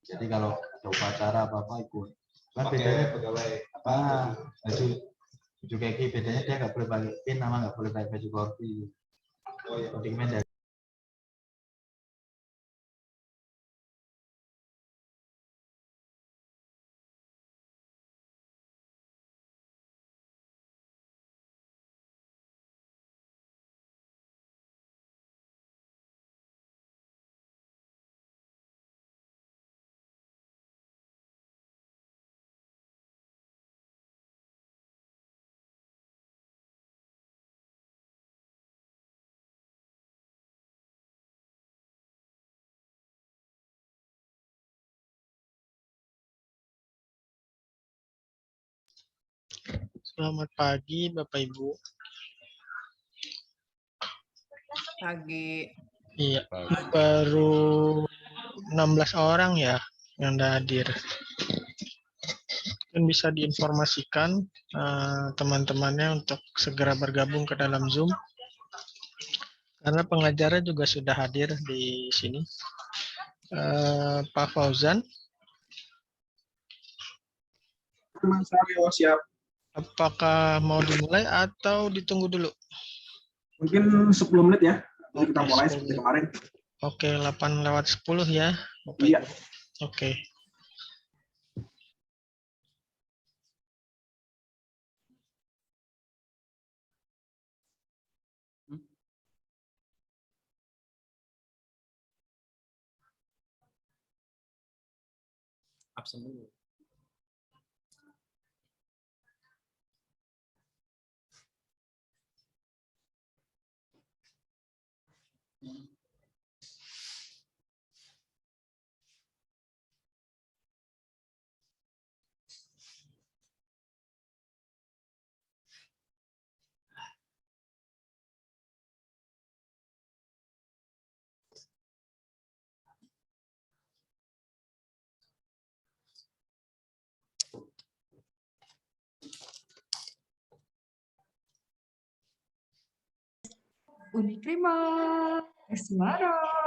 Jadi kalau ada upacara apa-apa ikut. Kan bedanya pegawai apa baju kaki bedanya dia nggak boleh pakai pin, nama nggak boleh pakai baju korpi. Oh ya, codingnya dari Selamat pagi Bapak Ibu. Pagi. Iya, baru 16 orang ya yang sudah hadir. Dan bisa diinformasikan teman-temannya untuk segera bergabung ke dalam Zoom. Karena pengajarnya juga sudah hadir di sini. Pak Fauzan. Siap. Apakah mau dimulai atau ditunggu dulu? Mungkin 10 menit ya. Jadi kita Oke, mulai 10 seperti menit. kemarin. Oke, 8:10 ya, Bapak Iya. Ibu. Oke. Absen dulu. Uniprima, Semarang.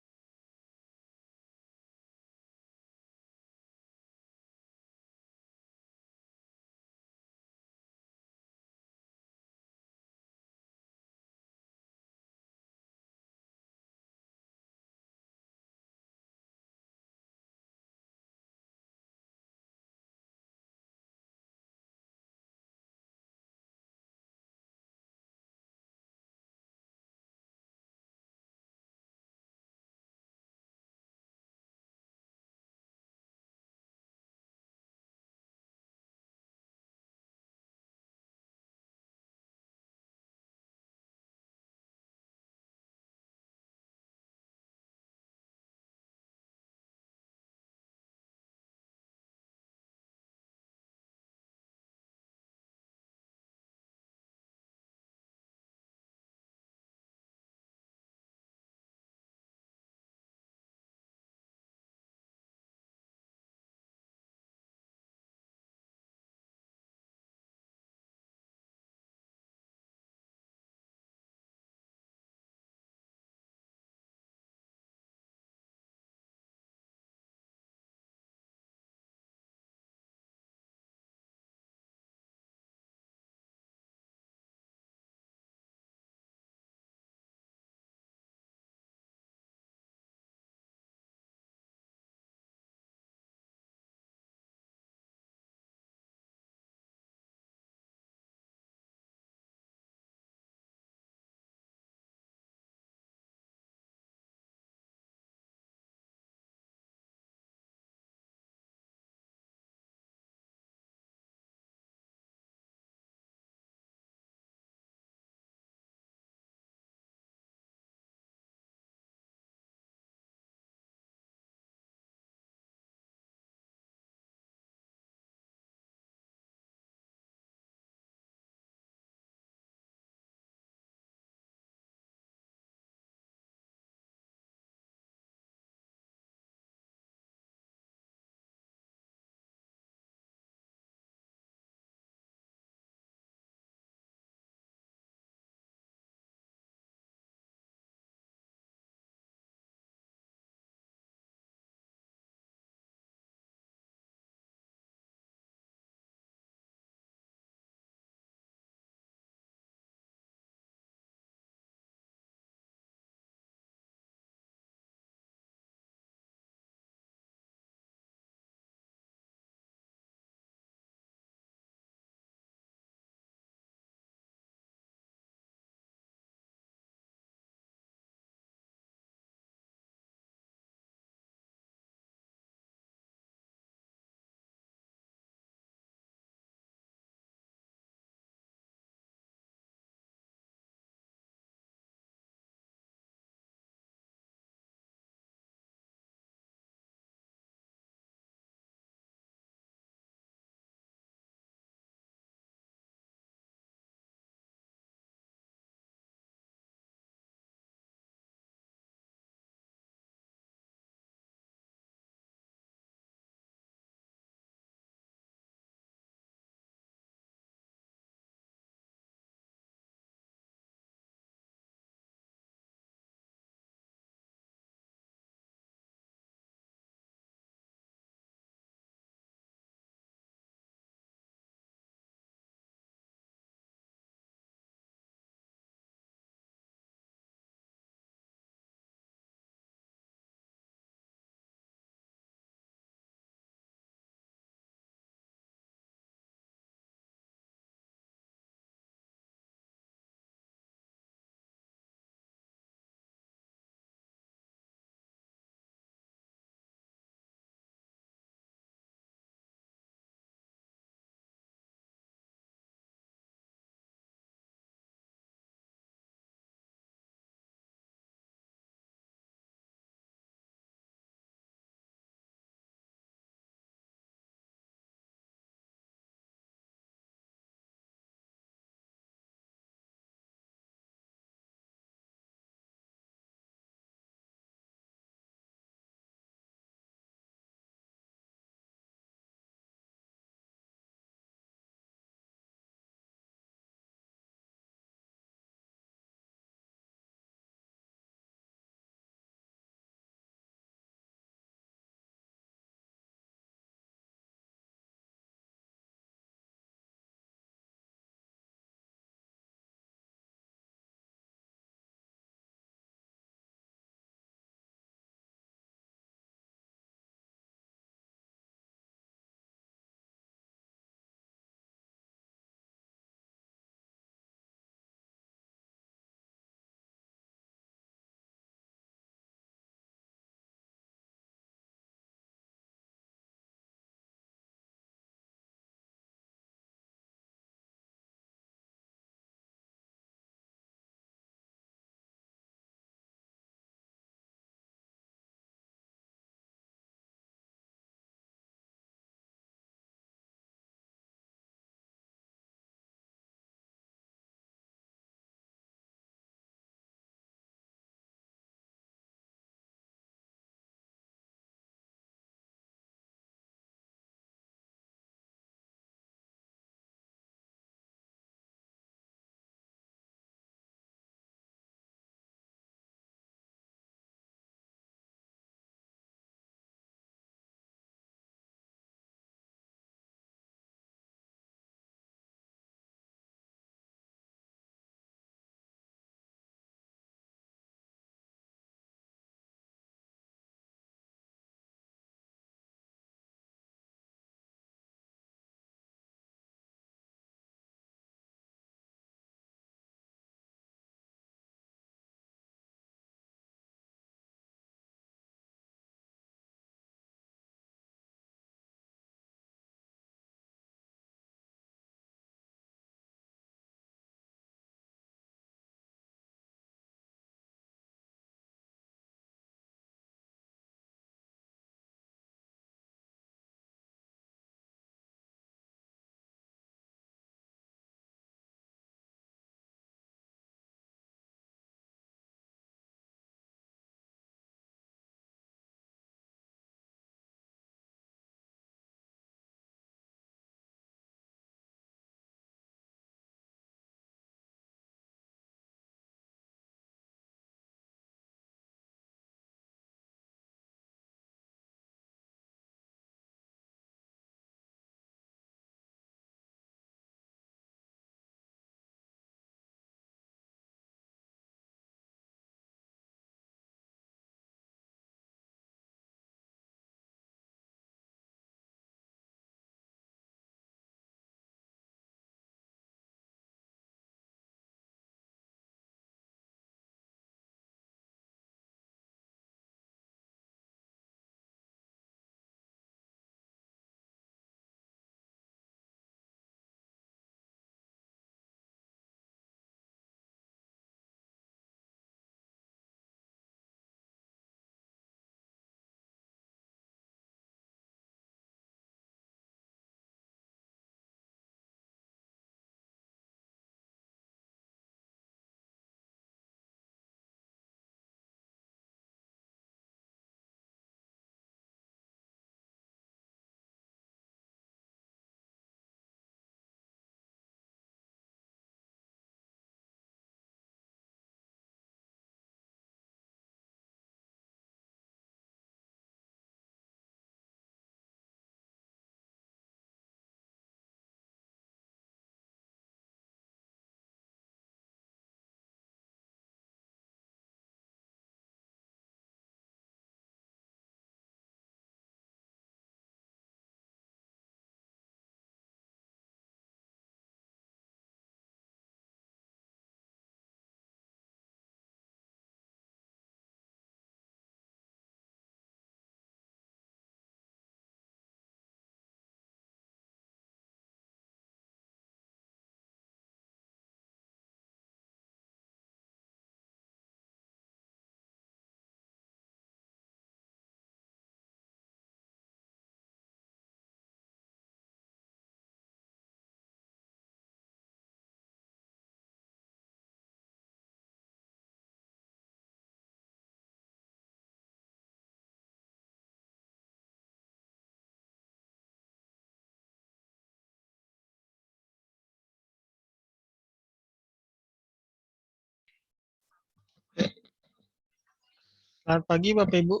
Selamat pagi Bapak Ibu.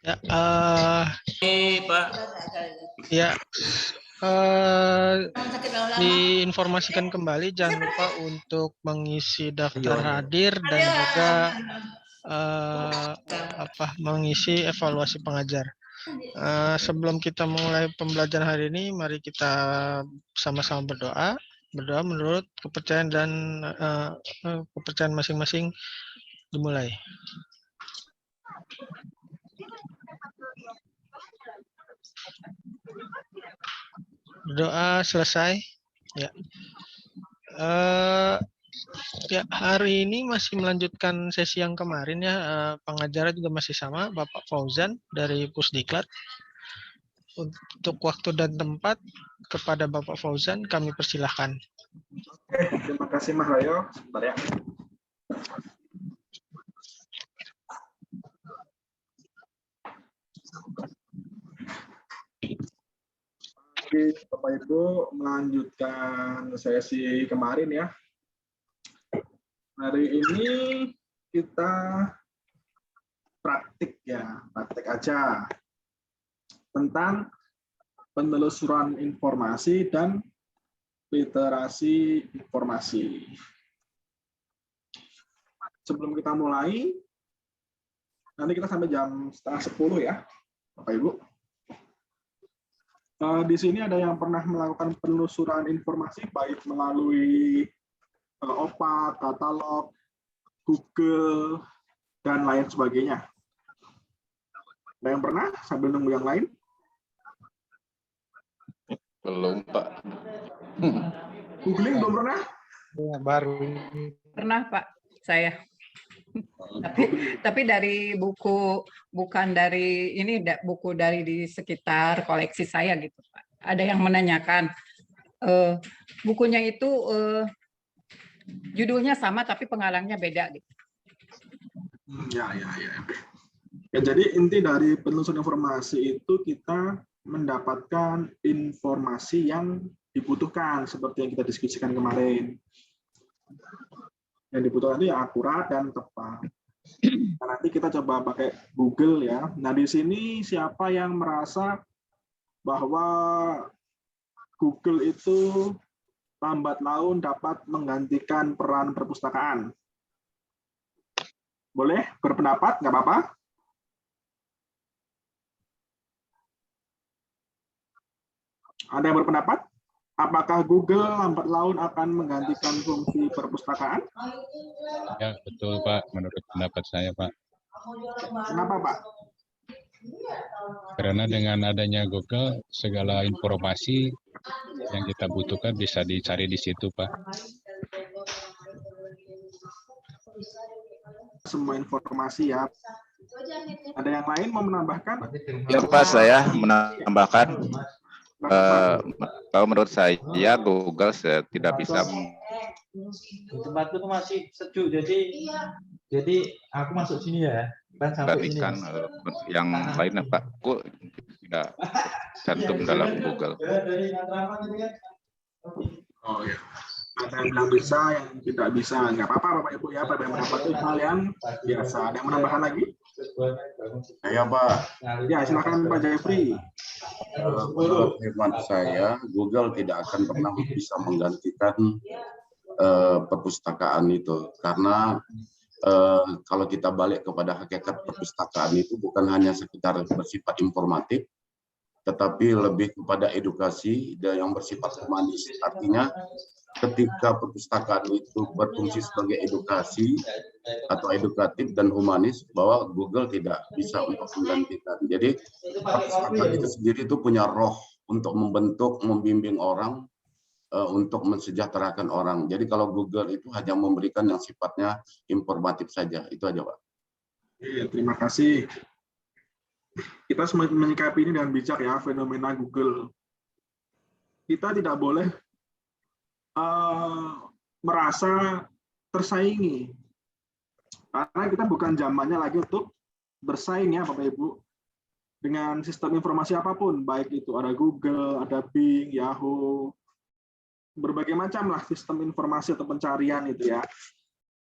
Ya, Pak. ya eh, diinformasikan kembali jangan lupa untuk mengisi daftar hadir dan juga mengisi evaluasi pengajar. Sebelum kita mulai pembelajaran hari ini, mari kita sama-sama berdoa. Berdoa menurut kepercayaan dan kepercayaan masing-masing dimulai. Berdoa selesai. Ya. Ya, hari ini masih melanjutkan sesi yang kemarin ya. Pengajarnya juga masih sama, Bapak Fauzan dari Pusdiklat. Untuk waktu dan tempat kepada Bapak Fauzan kami persilahkan. Oke, terima kasih Mas Rayo. Sebentar ya. Oke, Bapak Ibu melanjutkan sesi kemarin ya. Hari ini kita praktik aja tentang penelusuran informasi dan literasi informasi. Sebelum kita mulai, nanti kita sampai jam 9:30 ya, Bapak Ibu. Di sini ada yang pernah melakukan penelusuran informasi baik melalui OPAT, katalog, Google, dan lain sebagainya. Ada yang pernah sambil nunggu yang lain? Belum, Pak. Googling belum pernah? Ya, baru. Pernah Pak, saya. Tapi dari buku, bukan dari ini, buku dari di sekitar koleksi saya gitu Pak. Ada yang menanyakan bukunya itu judulnya sama tapi pengarangnya beda gitu. Ya. Ya, jadi inti dari penelusuran informasi itu kita mendapatkan informasi yang dibutuhkan seperti yang kita diskusikan kemarin. Yang dibutuhkan itu yang akurat dan tepat. Nah, nanti kita coba pakai Google ya. Nah, di sini siapa yang merasa bahwa Google itu lambat laun dapat menggantikan peran perpustakaan? Boleh berpendapat, nggak apa-apa? Ada yang berpendapat? Apakah Google lambat laun akan menggantikan fungsi perpustakaan? Ya, betul, Pak. Menurut pendapat saya, Pak. Kenapa, Pak? Karena dengan adanya Google, segala informasi yang kita butuhkan bisa dicari di situ, Pak. Semua informasi ya. Ada yang lain mau menambahkan? Ya Pak, saya menambahkan kalau menurut saya Google tidak bisa Di tempatku tuh masih sejuk, jadi aku masuk sini ya, kan sampai sini. menggantikan yang lainnya Pak. Aku tidak cantum dalam Google. Oh ya. Ada yang bilang bisa, yang tidak bisa. Nggak apa-apa Bapak Ibu ya, perbedaan pendapat itu hal yang biasa. Ada yang menambahkan lagi? Ya Pak, Ya, silakan Pak Jeffrey. menurut hemat saya, Google tidak akan pernah bisa menggantikan perpustakaan itu. Karena kalau kita balik kepada hakikat perpustakaan itu bukan hanya sekedar bersifat informatif, tetapi lebih kepada edukasi dan yang bersifat humanis. Artinya ketika perpustakaan itu berfungsi sebagai edukasi atau edukatif dan humanis, bahwa Google tidak bisa untuk menggantikan. Jadi perpustakaan itu sendiri itu punya roh untuk membentuk, membimbing orang, untuk mensejahterakan orang. Jadi kalau Google itu hanya memberikan yang sifatnya informatif saja. Itu aja, Pak. Terima kasih. Kita menyikapi ini dengan bijak ya, fenomena Google. Kita tidak boleh merasa tersaingi, karena kita bukan zamannya lagi untuk bersaing ya Bapak Ibu dengan sistem informasi apapun, baik itu ada Google, ada Bing, Yahoo, berbagai macam lah sistem informasi atau pencarian itu ya.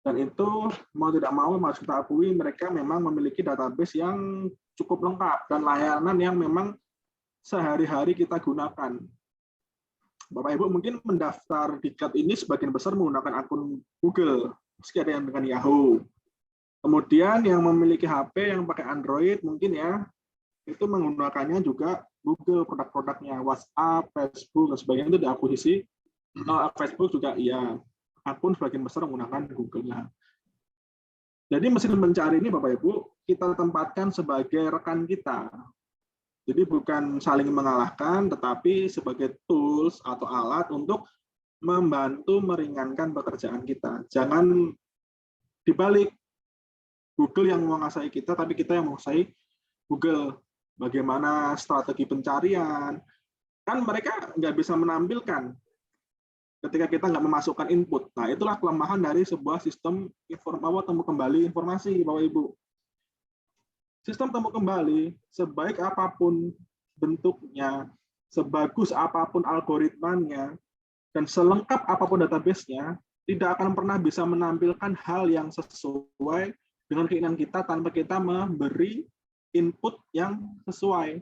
Dan itu mau tidak mau harus kita akui mereka memang memiliki database yang cukup lengkap dan layanan yang memang sehari-hari kita gunakan. Bapak Ibu mungkin mendaftar Diklat ini sebagian besar menggunakan akun Google, meski ada yang dengan Yahoo. Kemudian yang memiliki HP yang pakai Android mungkin ya, itu menggunakannya juga Google, produk-produknya, WhatsApp, Facebook, dan sebagainya itu diakuisisi. Facebook juga iya, akun sebagian besar menggunakan Google-nya. Jadi mesin pencari ini Bapak Ibu, kita tempatkan sebagai rekan kita. Jadi bukan saling mengalahkan, tetapi sebagai tools atau alat untuk membantu meringankan pekerjaan kita. Jangan dibalik, Google yang menguasai kita, tapi kita yang menguasai Google. Bagaimana strategi pencarian, kan mereka nggak bisa menampilkan ketika kita nggak memasukkan input. Nah, itulah kelemahan dari sebuah sistem temu kembali informasi, Bapak Ibu. Sistem temu kembali, sebaik apapun bentuknya, sebagus apapun algoritmanya, dan selengkap apapun database-nya, tidak akan pernah bisa menampilkan hal yang sesuai dengan keinginan kita tanpa kita memberi input yang sesuai.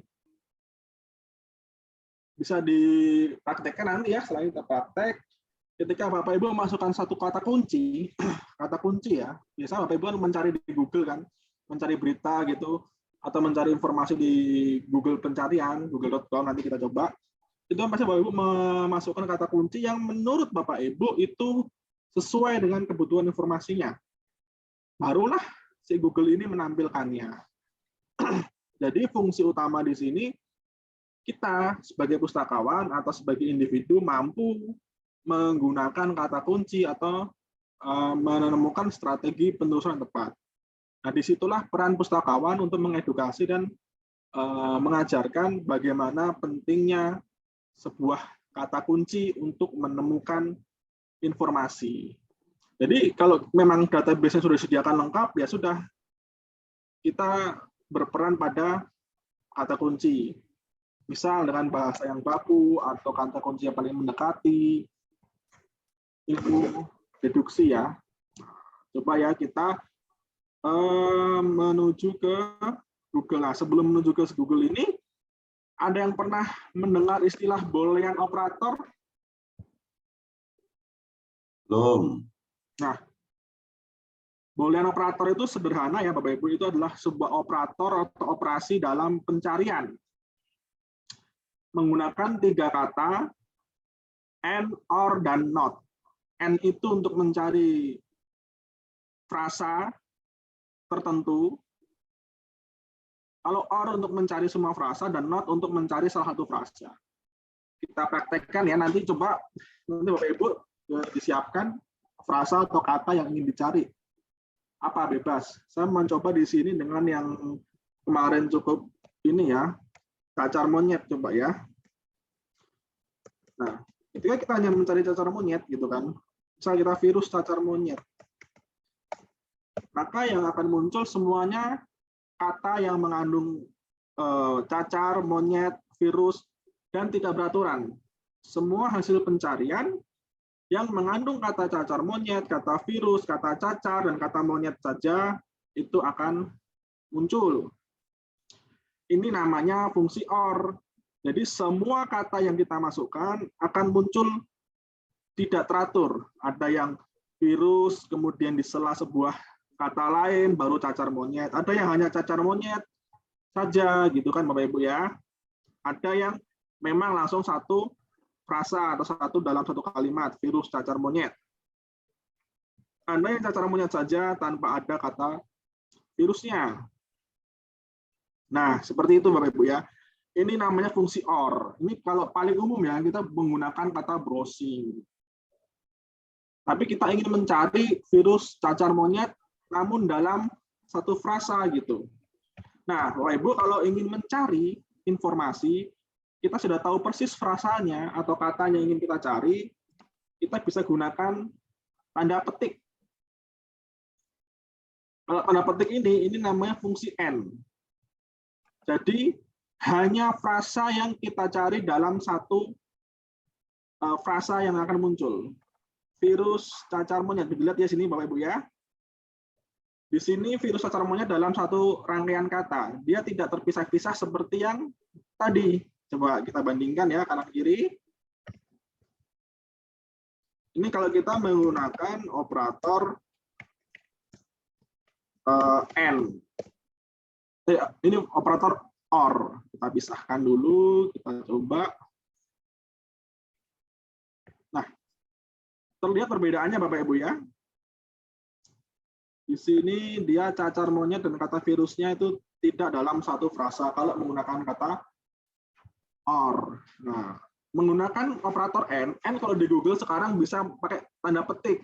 Bisa dipraktekkan nanti ya, selain kita praktek, ketika Bapak Ibu memasukkan satu kata kunci ya, biasa Bapak Ibu kan mencari di Google kan, mencari berita gitu, atau mencari informasi di Google pencarian, google.com, nanti kita coba, itu pasti Bapak Ibu memasukkan kata kunci yang menurut Bapak Ibu itu sesuai dengan kebutuhan informasinya. Barulah si Google ini menampilkannya. Jadi fungsi utama di sini, kita sebagai pustakawan atau sebagai individu mampu menggunakan kata kunci atau menemukan strategi penelusuran tepat. Nah, disitulah peran pustakawan untuk mengedukasi dan mengajarkan bagaimana pentingnya sebuah kata kunci untuk menemukan informasi. Jadi kalau memang database-nya sudah disediakan lengkap, ya sudah, kita berperan pada kata kunci. Misal dengan bahasa yang baku atau kata kunci yang paling mendekati. Itu deduksi ya. Coba ya kita menuju ke Google. Nah, sebelum menuju ke Google ini, ada yang pernah mendengar istilah Boolean operator? Belum. Nah, Boolean operator itu sederhana ya Bapak Ibu, itu adalah sebuah operator atau operasi dalam pencarian. Menggunakan 3 kata, and, or, dan not. And itu untuk mencari frasa tertentu. Kalau or untuk mencari semua frasa, dan not untuk mencari salah satu frasa. Kita praktekkan ya, nanti coba, nanti Bapak Ibu disiapkan frasa atau kata yang ingin dicari. Apa bebas. Saya mencoba di sini dengan yang kemarin cukup ini ya, cacar monyet coba ya. Nah, ketika kita hanya mencari cacar monyet gitu kan, misal kita virus cacar monyet, maka yang akan muncul semuanya kata yang mengandung cacar, monyet, virus, dan tidak beraturan. Semua hasil pencarian yang mengandung kata cacar monyet, kata virus, kata cacar, dan kata monyet saja itu akan muncul. Ini namanya fungsi OR. Jadi semua kata yang kita masukkan akan muncul tidak teratur. Ada yang virus, kemudian di sela sebuah kata lain, baru cacar monyet. Ada yang hanya cacar monyet saja, gitu kan Bapak Ibu ya. Ada yang memang langsung satu frasa atau satu dalam satu kalimat, virus cacar monyet. Ada yang cacar monyet saja tanpa ada kata virusnya. Nah, seperti itu Bapak Ibu ya. Ini namanya fungsi OR. Ini kalau paling umum ya, kita menggunakan kata browsing. Tapi kita ingin mencari virus cacar monyet, namun dalam satu frasa gitu. Nah, Bapak Ibu kalau ingin mencari informasi, kita sudah tahu persis frasanya atau katanya yang ingin kita cari, kita bisa gunakan tanda petik. Kalau tanda petik ini namanya fungsi N. Jadi, hanya frasa yang kita cari dalam satu frasa yang akan muncul. virus cacar monyet. Dilihat ya sini Bapak Ibu ya. Di sini virus cacar monyet dalam satu rangkaian kata. Dia tidak terpisah-pisah seperti yang tadi. Coba kita bandingkan ya kanan kiri. Ini kalau kita menggunakan operator N. Ini operator OR. Kita pisahkan dulu, kita coba. Nah, terlihat perbedaannya Bapak Ibu ya. Di sini dia cacar monyet dan kata virusnya itu tidak dalam satu frasa kalau menggunakan kata OR. Nah, menggunakan operator N kalau di Google sekarang bisa pakai tanda petik.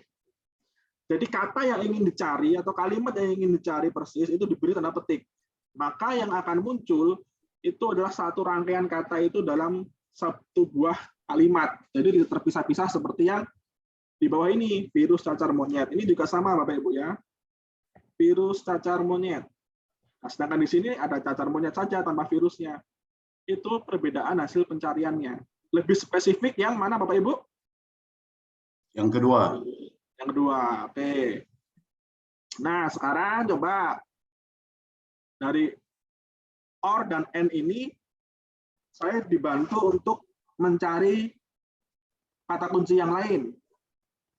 Jadi kata yang ingin dicari atau kalimat yang ingin dicari persis itu diberi tanda petik. Maka yang akan muncul itu adalah satu rangkaian kata itu dalam satu buah kalimat. Jadi tidak terpisah-pisah seperti yang di bawah ini, virus cacar monyet. Ini juga sama Bapak Ibu ya. Virus cacar monyet. Nah, sedangkan di sini ada cacar monyet saja tanpa virusnya. Itu perbedaan hasil pencariannya. Lebih spesifik yang mana Bapak Ibu? Yang kedua. Yang kedua, oke. Nah, sekarang coba dari OR dan N ini saya dibantu untuk mencari kata kunci yang lain.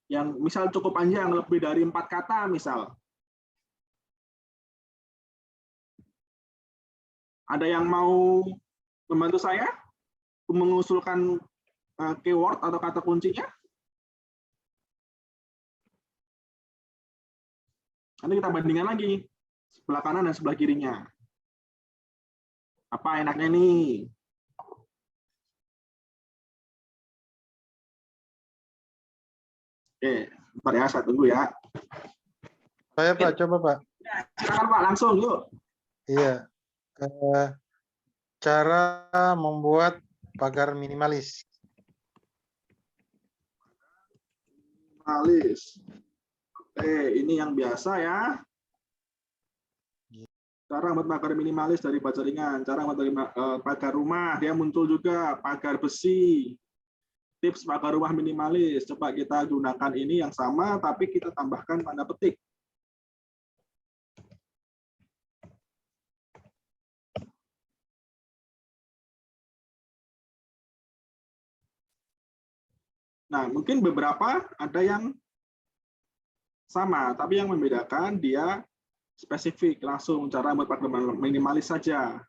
Yang misal cukup panjang, lebih dari 4 kata misal. Ada yang mau membantu saya mengusulkan keyword atau kata kuncinya? Nanti kita bandingkan lagi sebelah kanan dan sebelah kirinya. Apa enaknya nih? Oke, bentar ya, saya tunggu ya. Saya Pak, coba Pak. Silakan Pak, langsung yuk. Iya. Cara membuat pagar minimalis. Minimalis. Oke, ini yang biasa ya. Cara membuat pagar minimalis dari baca ringan. Cara membuat pagar rumah, dia muncul juga pagar besi. Tips pagar rumah minimalis. Coba kita gunakan ini yang sama, tapi kita tambahkan tanda petik. Nah, mungkin beberapa ada yang sama, tapi yang membedakan dia spesifik, langsung cara membuat pagar minimalis saja.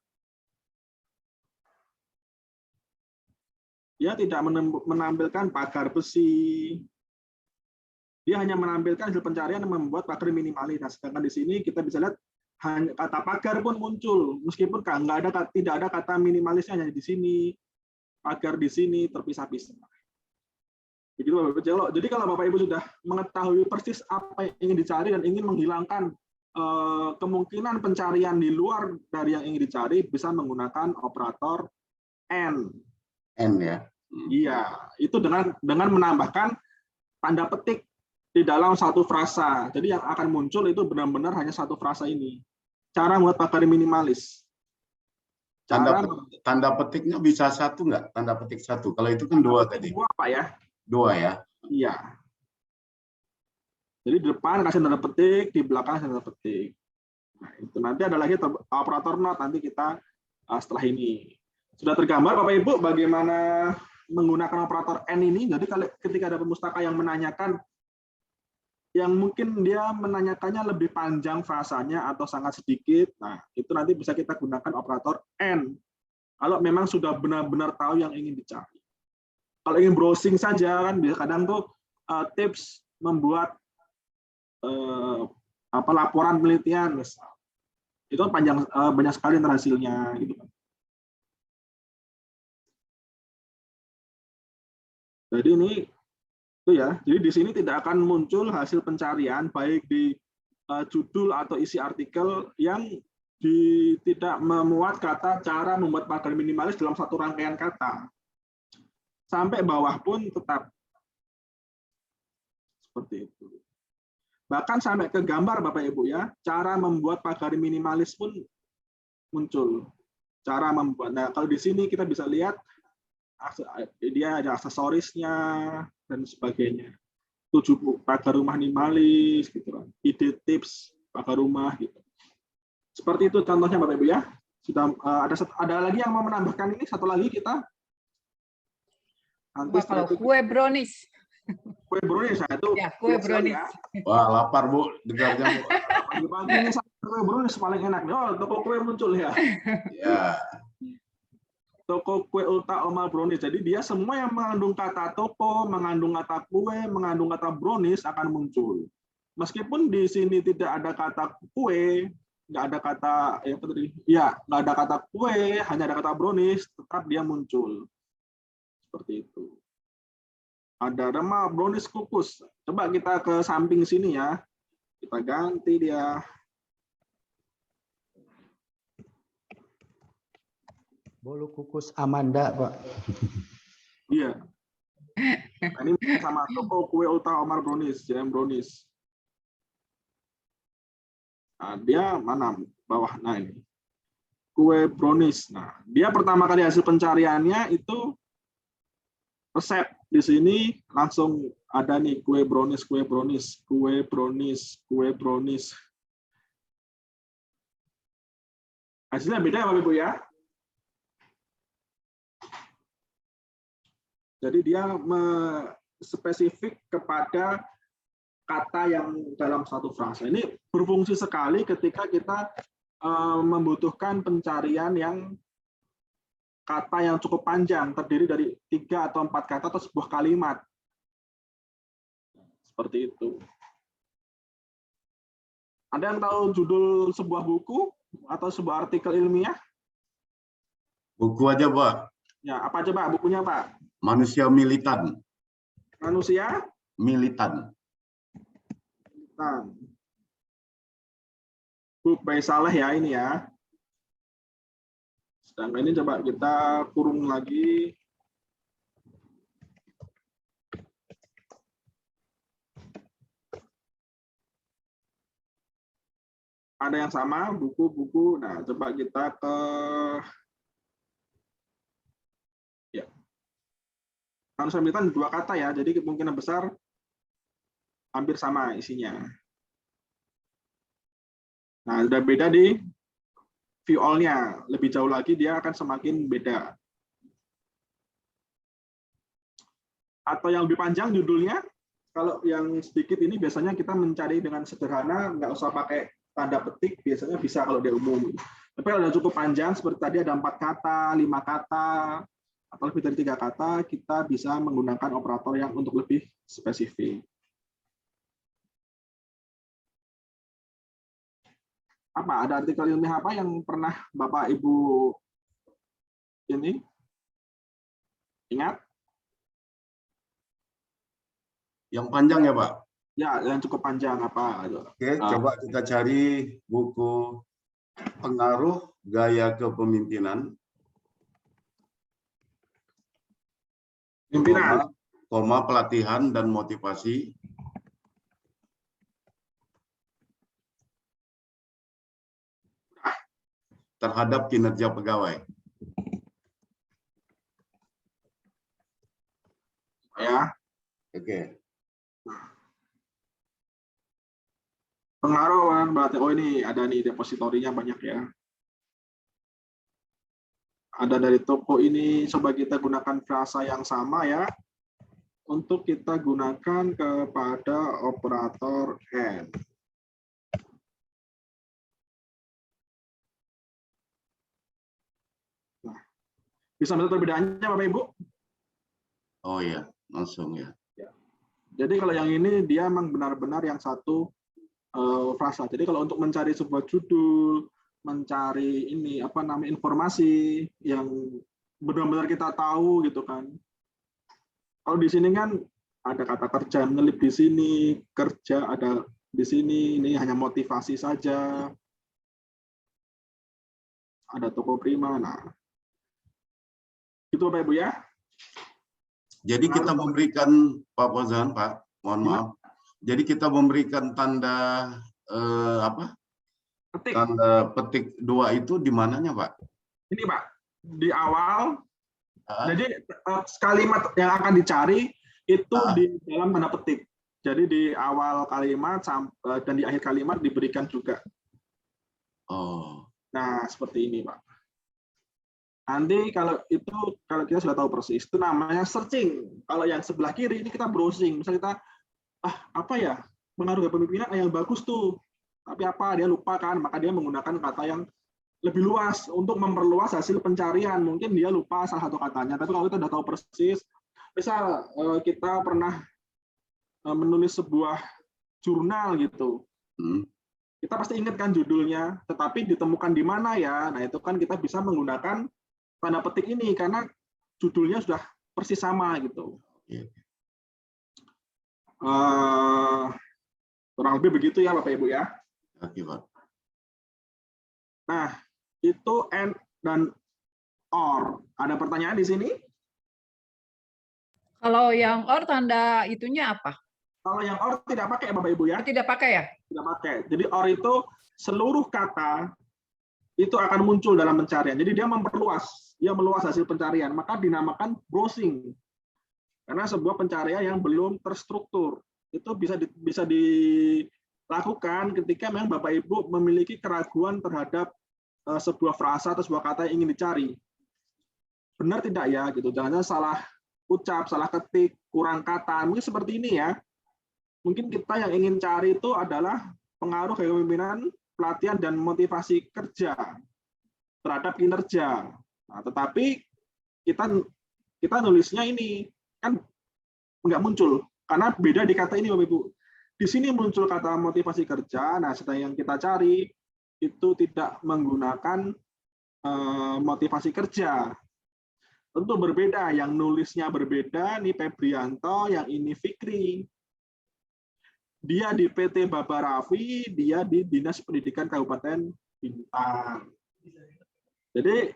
Dia tidak menampilkan pagar besi. Dia hanya menampilkan hasil pencarian yang membuat pagar minimalis. Nah, sedangkan di sini kita bisa lihat hanya kata pagar pun muncul, meskipun tidak ada kata minimalisnya hanya di sini, pagar di sini terpisah-pisah. Begitu Bapak Ibu. Jadi kalau Bapak Ibu sudah mengetahui persis apa yang ingin dicari dan ingin menghilangkan kemungkinan pencarian di luar dari yang ingin dicari, bisa menggunakan operator N. N ya. Iya, itu dengan menambahkan tanda petik di dalam satu frasa. Jadi yang akan muncul itu benar-benar hanya satu frasa ini. Cara membuat pagar minimalis. Tanda petiknya bisa satu nggak? Tanda petik satu. Kalau itu kan dua tadi. Dua Pak ya. Dua ya. Iya. Jadi di depan kasih tanda petik, di belakang kasih tanda petik. Nah, itu nanti ada lagi operator not nanti kita setelah ini. Sudah tergambar Bapak Ibu bagaimana menggunakan operator N ini. Jadi ketika ada pemustaka yang menanyakan, yang mungkin dia menanyakannya lebih panjang frasanya atau sangat sedikit, nah itu nanti bisa kita gunakan operator N. Kalau memang sudah benar-benar tahu yang ingin dicari. Kalau ingin browsing saja kan kadang tuh tips membuat laporan penelitian misal. Itu panjang, banyak sekali hasilnya gitu. Jadi ini itu ya. Jadi di sini tidak akan muncul hasil pencarian baik di judul atau isi artikel yang tidak memuat kata cara membuat pagar minimalis dalam satu rangkaian kata. Sampai bawah pun tetap seperti itu. Bahkan sampai ke gambar Bapak Ibu ya, cara membuat pagar minimalis pun muncul. Cara membuat. Nah, kalau di sini kita bisa lihat dia ada aksesorisnya dan sebagainya. 7 pagar rumah minimalis gitu kan, ide tips pagar rumah gitu. Seperti itu contohnya Bapak Ibu ya. Sudah ada lagi yang mau menambahkan ini, satu lagi kita nanti Wah, kalau kue brownies. kue brownies nah itu Ya, kue brownies. ya. Wah, lapar Bu dengarnya Bu. Pagi-pagi ini kue brownies paling enak. Oh, toko kue muncul ya. Ya. Toko kue Ulta Omar Brownies. Jadi dia semua yang mengandung kata toko, mengandung kata kue, mengandung kata brownies akan muncul. Meskipun di sini tidak ada kata kue, nggak ada kata nggak ada kata kue, hanya ada kata brownies, tetap dia muncul. Seperti itu. Ada remah brownies kukus. Coba kita ke samping sini ya. Kita ganti dia. Bolu kukus Amanda, Pak. Iya. Nah, ini sama toko kue Ulta Omar Brownies, JM Brownies. Nah, dia mana bawah? Nah ini kue brownies. Nah, dia pertama kali hasil pencariannya itu resep. Di sini langsung ada nih kue brownies, kue brownies, kue brownies, kue brownies. Hasilnya beda ya Bapak Ibu ya. Jadi dia spesifik kepada kata yang dalam satu frase. Ini berfungsi sekali ketika kita membutuhkan pencarian yang kata yang cukup panjang, terdiri dari 3 atau 4 kata atau sebuah kalimat. Seperti itu. Ada yang tahu judul sebuah buku atau sebuah artikel ilmiah? Buku aja, Pak. Ya, apa coba bukunya, Pak? Manusia Militan. Manusia Militan. Militan. Book by Saleh ya ini ya. Sedangkan ini coba kita kurung lagi. Ada yang sama, buku-buku. Nah, coba kita ke ya. Manusia Militan 2 kata ya, jadi kemungkinan besar hampir sama isinya. Nah, udah beda di view all-nya. Lebih jauh lagi dia akan semakin beda. Atau yang lebih panjang judulnya, kalau yang sedikit ini biasanya kita mencari dengan sederhana, nggak usah pakai tanda petik, biasanya bisa kalau dia umum. Tapi kalau udah cukup panjang, seperti tadi ada 4 kata, 5 kata, atau lebih dari 3 kata, kita bisa menggunakan operator yang untuk lebih spesifik. Apa? Ada artikel ilmiah apa yang pernah Bapak Ibu ini ingat? Yang panjang ya, Pak? Ya, yang cukup panjang apa? Oke, coba kita cari buku Pengaruh Gaya Kepemimpinan. Pimpinan. Koma pelatihan dan motivasi. Terhadap kinerja pegawai. Ya. Oke. Pengaruh berarti oh ini ada nih depositorinya banyak ya. Ada dari toko ini, coba kita gunakan frasa yang sama ya. Untuk kita gunakan kepada operator and. Nah, bisa melihat perbedaannya Bapak Ibu? Oh iya, langsung ya. Jadi kalau yang ini dia memang benar-benar yang satu frasa. Jadi kalau untuk mencari sebuah judul, mencari ini apa namanya informasi yang benar-benar kita tahu gitu kan. Kalau di sini kan ada kata kerja ngelip di sini, kerja ada di sini, ini hanya motivasi saja. Ada toko prima. Nah, itu Bapak Ibu ya. Jadi kita memberikan Pak Fauzan, Pak, mohon maaf. Jadi kita memberikan tanda apa? Petik. Tanda petik 2 itu di mananya, Pak? Ini Pak, di awal. Jadi kalimat yang akan dicari itu di dalam tanda petik. Jadi di awal kalimat dan di akhir kalimat diberikan juga. Oh, Nah, seperti ini, Pak. Nanti kalau kita sudah tahu persis, itu namanya searching. Kalau yang sebelah kiri ini kita browsing. Misal kita, apa ya, pengaruh kepemimpinan yang bagus tuh. Tapi apa, dia lupa kan, maka dia menggunakan kata yang lebih luas untuk memperluas hasil pencarian. Mungkin dia lupa salah satu katanya, tapi kalau kita sudah tahu persis, misal kita pernah menulis sebuah jurnal gitu. Kita pasti ingat kan judulnya, tetapi ditemukan di mana ya? Nah, itu kan kita bisa menggunakan tanda petik ini karena judulnya sudah persis sama gitu. Kurang lebih begitu ya Bapak Ibu ya. oke Pak. Nah, itu and dan or. Ada pertanyaan di sini? Kalau yang or tanda itunya apa? Kalau yang or tidak pakai Bapak Ibu ya. Tidak pakai ya? Tidak pakai. Jadi or itu seluruh kata itu akan muncul dalam pencarian. Jadi dia meluas hasil pencarian, maka dinamakan browsing. Karena sebuah pencarian yang belum terstruktur itu bisa dilakukan ketika memang Bapak Ibu memiliki keraguan terhadap sebuah frasa atau sebuah kata yang ingin dicari. Benar tidak ya gitu. Jangan salah ucap, salah ketik, kurang kata. Mungkin seperti ini ya. Mungkin kita yang ingin cari itu adalah pengaruh kepemimpinan, pelatihan dan motivasi kerja terhadap kinerja. Nah, tetapi kita nulisnya ini kan nggak muncul karena beda di kata ini Bapak Ibu. Di sini muncul kata motivasi kerja. Nah, sedang yang kita cari itu tidak menggunakan motivasi kerja. Tentu berbeda, yang nulisnya berbeda, ini Febrianto, yang ini Fikri. Dia di PT Baba Raffi, dia di Dinas Pendidikan Kabupaten Bintan. Jadi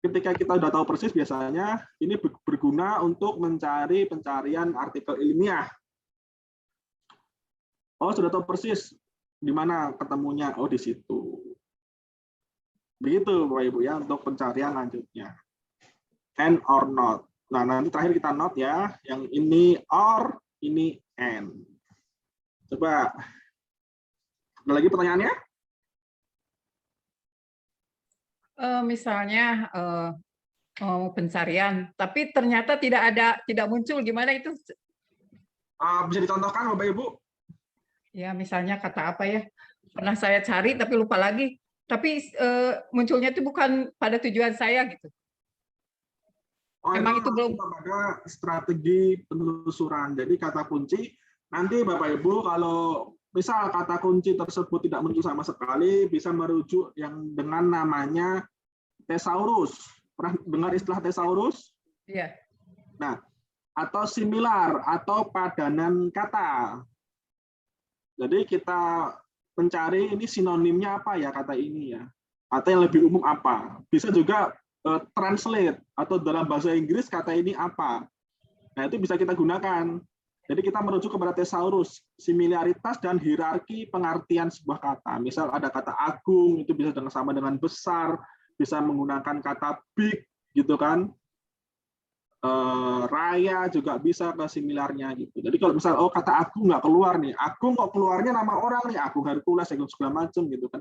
ketika kita sudah tahu persis, biasanya ini berguna untuk mencari pencarian artikel ilmiah. Oh, sudah tahu persis di mana ketemunya. Oh, di situ. Begitu Bapak Ibu ya untuk pencarian lanjutnya. And or not. Nah, nanti terakhir kita not ya. Yang ini or, ini and. Coba, ada lagi pertanyaannya? Misalnya pencarian, tapi ternyata tidak muncul, gimana itu? Bisa dicontohkan Bapak Ibu? Ya, misalnya kata apa ya? Pernah saya cari tapi lupa lagi. Tapi munculnya itu bukan pada tujuan saya gitu. Memang itu belum pada strategi penelusuran. Jadi kata kunci nanti Bapak Ibu kalau misal kata kunci tersebut tidak muncul sama sekali, bisa merujuk yang dengan namanya thesaurus. Pernah dengar istilah thesaurus? Iya. Nah, atau similar atau padanan kata. Jadi kita mencari ini sinonimnya apa ya kata ini ya, atau yang lebih umum apa. Bisa juga translate atau dalam bahasa Inggris kata ini apa. Nah, itu bisa kita gunakan. Jadi kita merujuk kepada thesaurus, similaritas dan hierarki pengertian sebuah kata. Misal ada kata agung, itu bisa sama dengan besar, bisa menggunakan kata big, gitu kan. Raya juga bisa ke similarnya gitu. Jadi kalau misal kata agung nggak keluar nih, agung kok keluarnya nama orang nih, Agung Hercules, Agung segala macam gitu kan.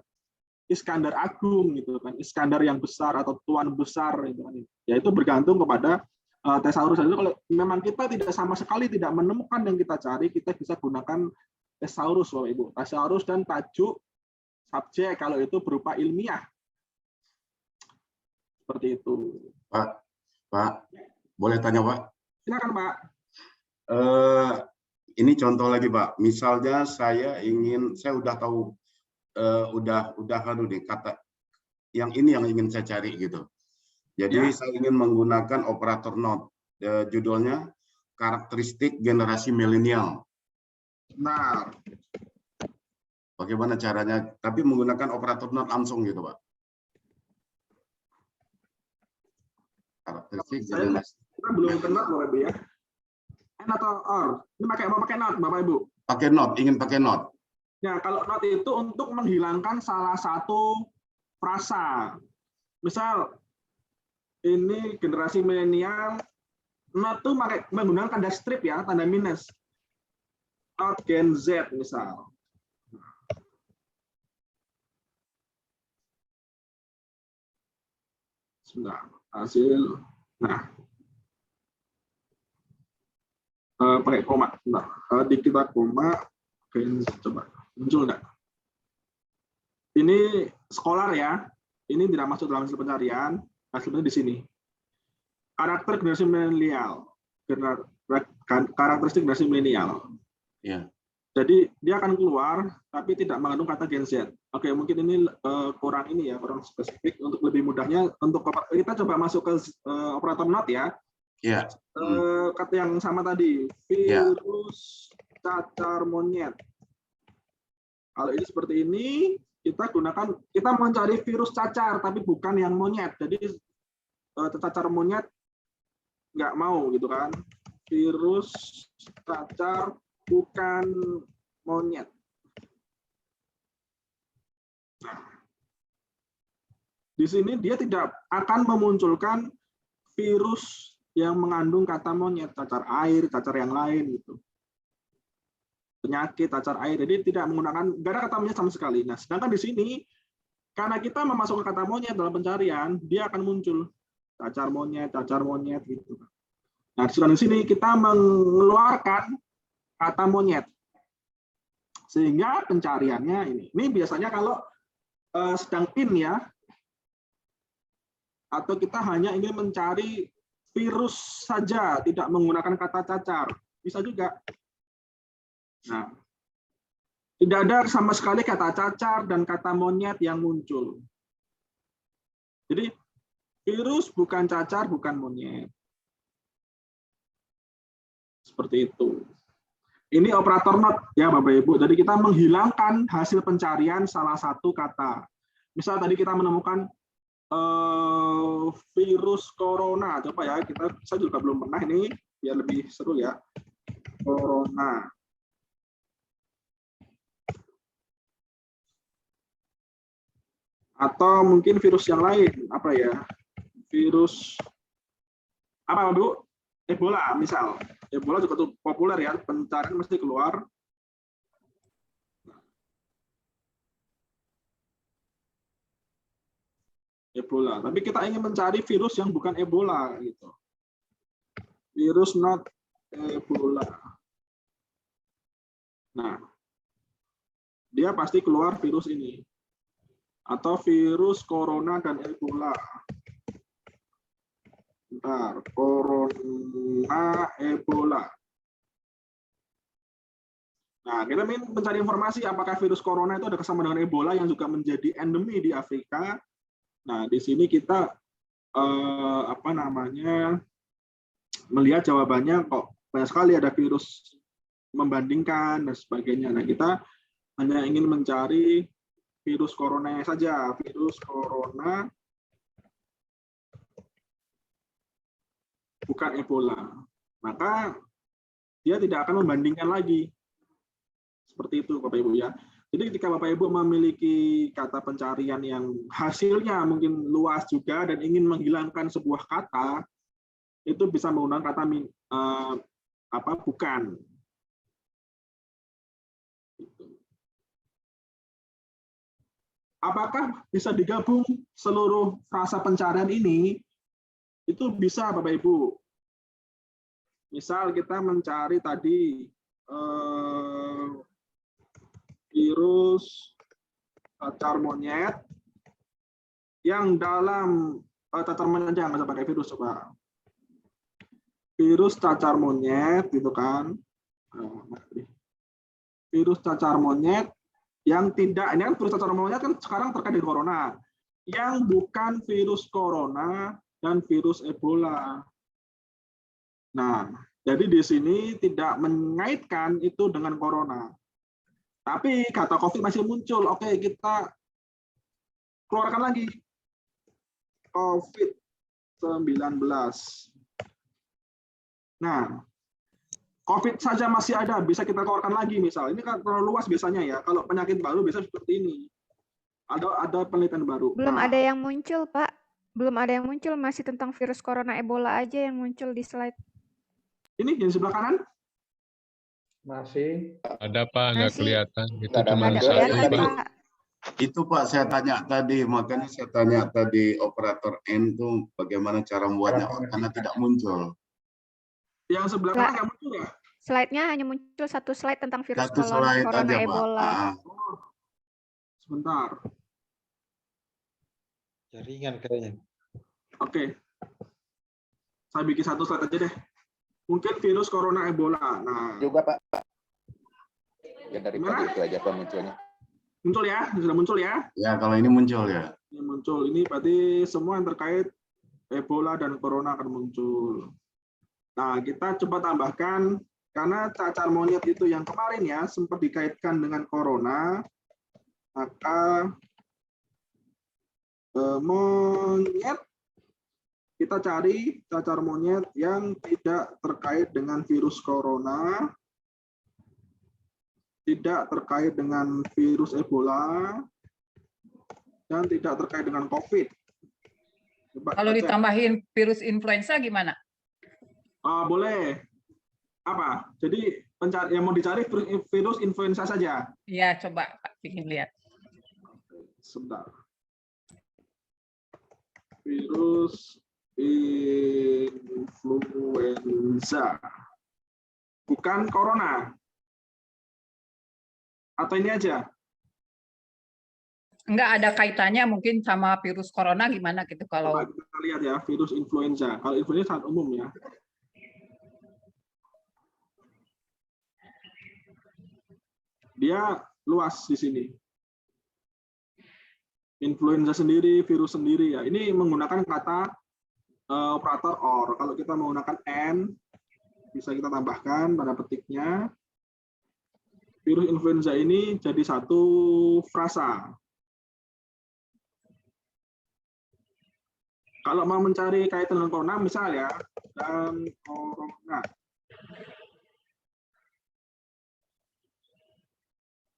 Iskandar Agung gitu kan, Iskandar yang besar atau tuan besar gitu kan. Ya itu bergantung kepada thesaurus. Jadi kalau memang kita tidak sama sekali tidak menemukan yang kita cari, kita bisa gunakan thesaurus Bapak Ibu. Thesaurus dan tajuk subjek kalau itu berupa ilmiah. Seperti itu. Pak, boleh tanya Pak? Silakan Pak. Ini contoh lagi Pak. Misalnya saya udah tahu udah kata yang ini yang ingin saya cari gitu. Jadi saya ingin menggunakan operator not. Judulnya karakteristik generasi milenial. Nah, bagaimana caranya? Tapi menggunakan operator not langsung gitu Pak. Karakteristik generasi. Kita belum kenal Bapak Ibu ya. N atau or? Ini pakai not Bapak Ibu? Pakai not, ingin pakai not. Ya, kalau not itu untuk menghilangkan salah satu frasa. Misal ini generasi milenial, not itu menggunakan tanda strip ya, tanda minus. not gen Z misal. Sebentar, hasil. Nah, pakai koma. Sebentar, di kita koma, gen Z, coba muncul nggak? Ini Scholar ya. Ini tidak masuk dalam hasil pencarian. Hasilnya di sini. Karakter generasi milenial. Karakteristik generasi milenial. Ya. Jadi dia akan keluar, tapi tidak mengandung kata Gen Z. Oke, mungkin ini kurang ini ya, kurang spesifik. Untuk lebih mudahnya, untuk kita coba masuk ke operator not ya. Ya. Kata yang sama tadi, virus cacar monyet. Kalau ini seperti ini, kita mencari virus cacar, tapi bukan yang monyet. Jadi cacar monyet nggak mau gitu kan. Virus cacar bukan monyet. Nah, di sini dia tidak akan memunculkan virus yang mengandung kata monyet, cacar air, cacar yang lain gitu. Penyakit cacar air, jadi tidak menggunakan, nggak ada kata monyet sama sekali. Nah, sedangkan di sini karena kita memasukkan kata monyet dalam pencarian, dia akan muncul cacar monyet gitu. Nah, sedangkan di sini kita mengeluarkan kata monyet, sehingga pencariannya ini biasanya kalau sedang ya, atau kita hanya ingin mencari virus saja, tidak menggunakan kata cacar, bisa juga. Nah, tidak ada sama sekali kata cacar dan kata monyet yang muncul. Jadi virus bukan cacar, bukan monyet. Seperti itu. Ini operator not ya Bapak Ibu. Jadi kita menghilangkan hasil pencarian salah satu kata. Misal tadi kita menemukan virus corona. Coba ya, saya juga belum pernah ini, biar lebih seru ya. Corona. Atau mungkin virus yang lain, apa ya? Virus apa Bu? Ebola misal. Ebola juga tuh populer ya, pencarian mesti keluar. Ebola, tapi kita ingin mencari virus yang bukan Ebola gitu. Virus not Ebola. Nah, dia pasti keluar virus ini. Atau virus corona dan Ebola. Bentar, corona, Ebola. Nah, kita ingin mencari informasi apakah virus corona itu ada kesamaan dengan Ebola yang juga menjadi endemi di Afrika. Nah, di sini kita melihat jawabannya kok banyak sekali ada virus membandingkan dan sebagainya. Nah, kita hanya ingin mencari virus corona saja, virus corona bukan Ebola. Maka dia tidak akan membandingkan lagi. Seperti itu Bapak Ibu ya. Jadi ketika Bapak Ibu memiliki kata pencarian yang hasilnya mungkin luas juga dan ingin menghilangkan sebuah kata, itu bisa menggunakan kata bukan. Apakah bisa digabung seluruh frasa pencarian ini? Itu bisa Bapak Ibu. Misal kita mencari tadi virus cacar monyet yang dalam cacar monyet aja, nggak usah pakai virus, coba. Virus cacar monyet gitu kan. Virus cacar monyet yang tidak, ini kan virus cacar monyet kan sekarang terkait dengan corona. Yang bukan virus corona dan virus Ebola. Nah, jadi di sini tidak mengaitkan itu dengan corona. Tapi kata COVID masih muncul. Oke, kita keluarkan lagi. COVID-19. Nah, COVID saja masih ada, bisa kita keluarkan lagi misal. Ini kan terlalu luas biasanya ya. Kalau penyakit baru bisa seperti ini. Ada penelitian baru. Belum ada yang muncul, Pak. Belum ada yang muncul, masih tentang virus corona Ebola aja yang muncul di slide. Ini yang sebelah kanan? Masih. Ada Pak, nggak Masih. kelihatan. Itu Nggak ada cuma Ada muncul satu kelihatan, Pak. Pak. Itu Pak saya tanya tadi, makanya saya tanya tadi operator N itu bagaimana cara membuatnya karena tidak muncul. Yang sebelah kanan nggak muncul ya? Slide-nya hanya muncul satu slide tentang virus Satu slide corona aja Pak. Ebola. Sebentar. Jaringan kayaknya. Oke. Saya bikin satu slide aja deh. Mungkin virus corona Ebola. Nah, juga Pak. Ya dari Gimana? tadi itu aja Pak munculnya. muncul ya? Sudah muncul ya? Ya kalau ini muncul ya. Ini muncul. Ini berarti semua yang terkait Ebola dan corona akan muncul. Nah, kita coba tambahkan karena cacar monyet itu yang kemarin ya sempat dikaitkan dengan corona, maka monyet kita cari cacar monyet yang tidak terkait dengan virus corona, tidak terkait dengan virus Ebola, dan tidak terkait dengan COVID. Coba Kalau kita cek. ditambahin virus influenza gimana? Boleh. Apa? Jadi yang mau dicari virus influenza saja. Iya, coba Pak bikin lihat. Sebentar. Virus influenza. Bukan corona. Atau ini aja? Enggak ada kaitannya mungkin sama virus corona gimana gitu kalau Coba kita lihat ya, virus influenza. Kalau influenza sangat umum ya. Dia luas di sini. Influenza sendiri, virus sendiri ya. Ini menggunakan kata operator OR. Kalau kita menggunakan N, bisa kita tambahkan tanda petiknya. Virus influenza ini jadi satu frasa. Kalau mau mencari kaitan dengan corona, misal ya, dan corona.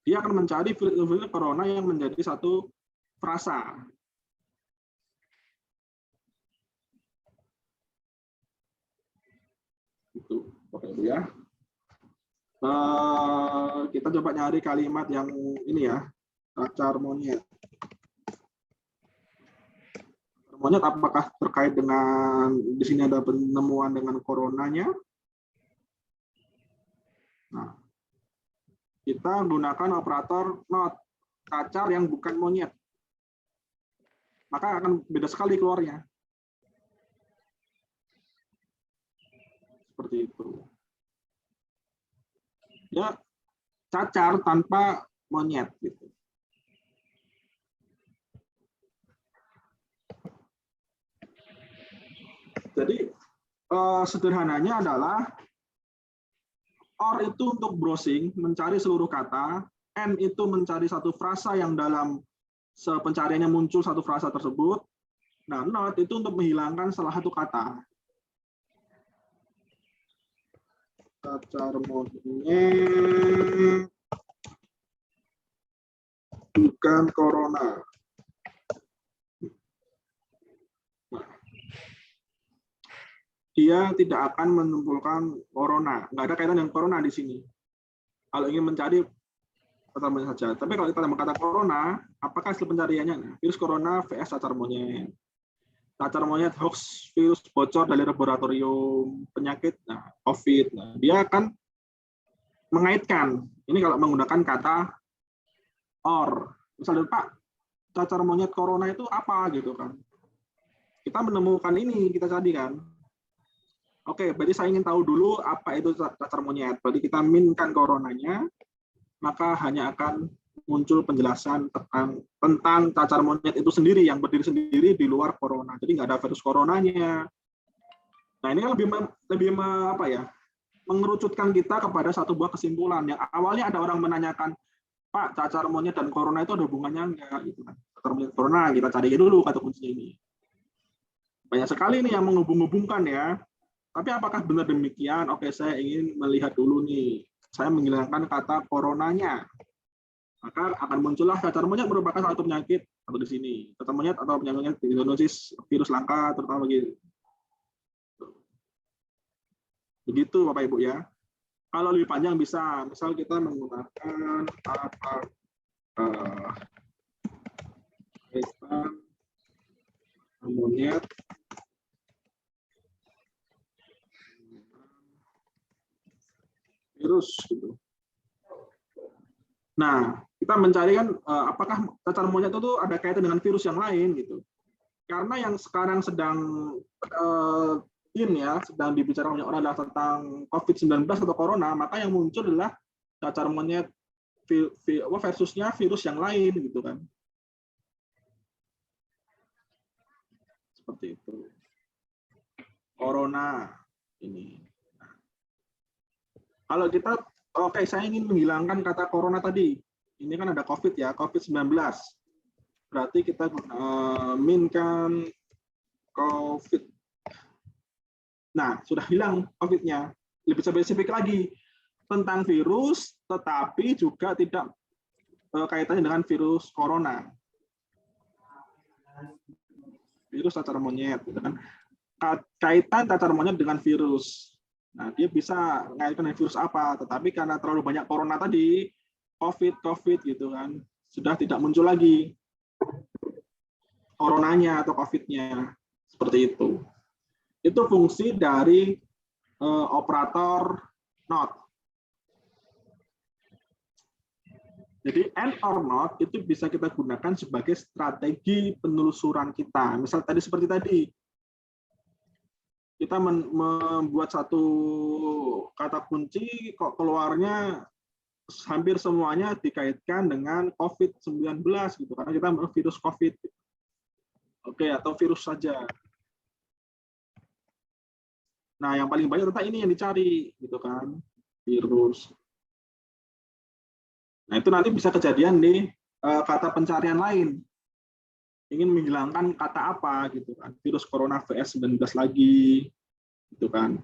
Dia akan mencari virus corona yang menjadi satu frasa. Itu, Bapak Ibu ya. Kita coba nyari kalimat yang ini ya, cacar monyet. Monyet apakah terkait dengan di sini ada penemuan dengan coronanya? Nah, kita gunakan operator not cacar yang bukan monyet, maka akan beda sekali keluarnya. Seperti itu. Ya, cacar tanpa monyet gitu. Jadi sederhananya adalah OR itu untuk browsing, mencari seluruh kata, N itu mencari satu frasa yang dalam pencariannya muncul satu frasa tersebut. Nah, not itu untuk menghilangkan salah satu kata. Cacar monyet bukan corona. Dia tidak akan menyimpulkan corona. Nggak ada kaitan dengan corona di sini. Kalau ingin mencari cacar monyet saja. Tapi kalau kita mengatakan corona, apakah hasil pencariannya? Nah, virus corona vs cacar monyet. Cacar monyet hoax virus bocor dari laboratorium penyakit, nah, COVID. Nah, dia akan mengaitkan. Ini kalau menggunakan kata OR. Misalnya, Pak, cacar monyet corona itu apa gitu kan? Kita menemukan ini, kita tadi kan. Oke, berarti saya ingin tahu dulu apa itu cacar monyet. Berarti kita minkan coronanya, maka hanya akan muncul penjelasan tentang cacar monyet itu sendiri yang berdiri sendiri di luar corona. Jadi nggak ada virus coronanya. Nah, ini kan lebih apa ya? Mengerucutkan kita kepada satu buah kesimpulan. Yang awalnya ada orang menanyakan, Pak, cacar monyet dan corona itu ada hubungannya enggak? Gitu kan. Cacar monyet corona kita cari dulu kata kuncinya ini. Banyak sekali nih yang menghubung-hubungkan ya. Tapi apakah benar demikian? Oke, saya ingin melihat dulu nih. Saya menghilangkan kata coronanya. Maka akan muncullah cacar monyet merupakan satu penyakit atau di sini. Cacar monyet atau penyakit zoonosis virus langka terutama begitu. Begitu Bapak Ibu ya. Kalau lebih panjang bisa, misal kita menggunakan kaitan monyet virus gitu. Nah, kita mencari kan apakah cacar monyet itu ada kaitan dengan virus yang lain gitu. Karena yang sekarang sedang sedang dibicarakan oleh orang adalah tentang COVID-19 atau corona, maka yang muncul adalah cacar monyet versusnya virus yang lain gitu kan. Seperti itu. Corona ini. Nah, kalau kita saya ingin menghilangkan kata corona tadi. Ini kan ada COVID ya, COVID-19. Berarti kita minkan COVID. Nah, sudah hilang COVID-nya. Lebih spesifik lagi tentang virus, tetapi juga tidak kaitannya dengan virus corona. Virus cacar monyet, gitu kan? Kaitan cacar monyet dengan virus. Nah, dia bisa mengaitkan dengan virus apa, tetapi karena terlalu banyak corona tadi, COVID gitu kan, sudah tidak muncul lagi coronanya atau COVID-nya, seperti itu. Itu fungsi dari operator not. Jadi and or not itu bisa kita gunakan sebagai strategi penelusuran kita. Misal tadi seperti tadi, kita membuat satu kata kunci, kok keluarnya hampir semuanya dikaitkan dengan COVID-19 gitu, karena kita virus COVID. Oke, atau virus saja. Nah, yang paling banyak tentang ini yang dicari gitu kan, virus. Nah, itu nanti bisa kejadian di kata pencarian lain. Ingin menghilangkan kata apa gitu kan, virus corona VS19 lagi gitu kan.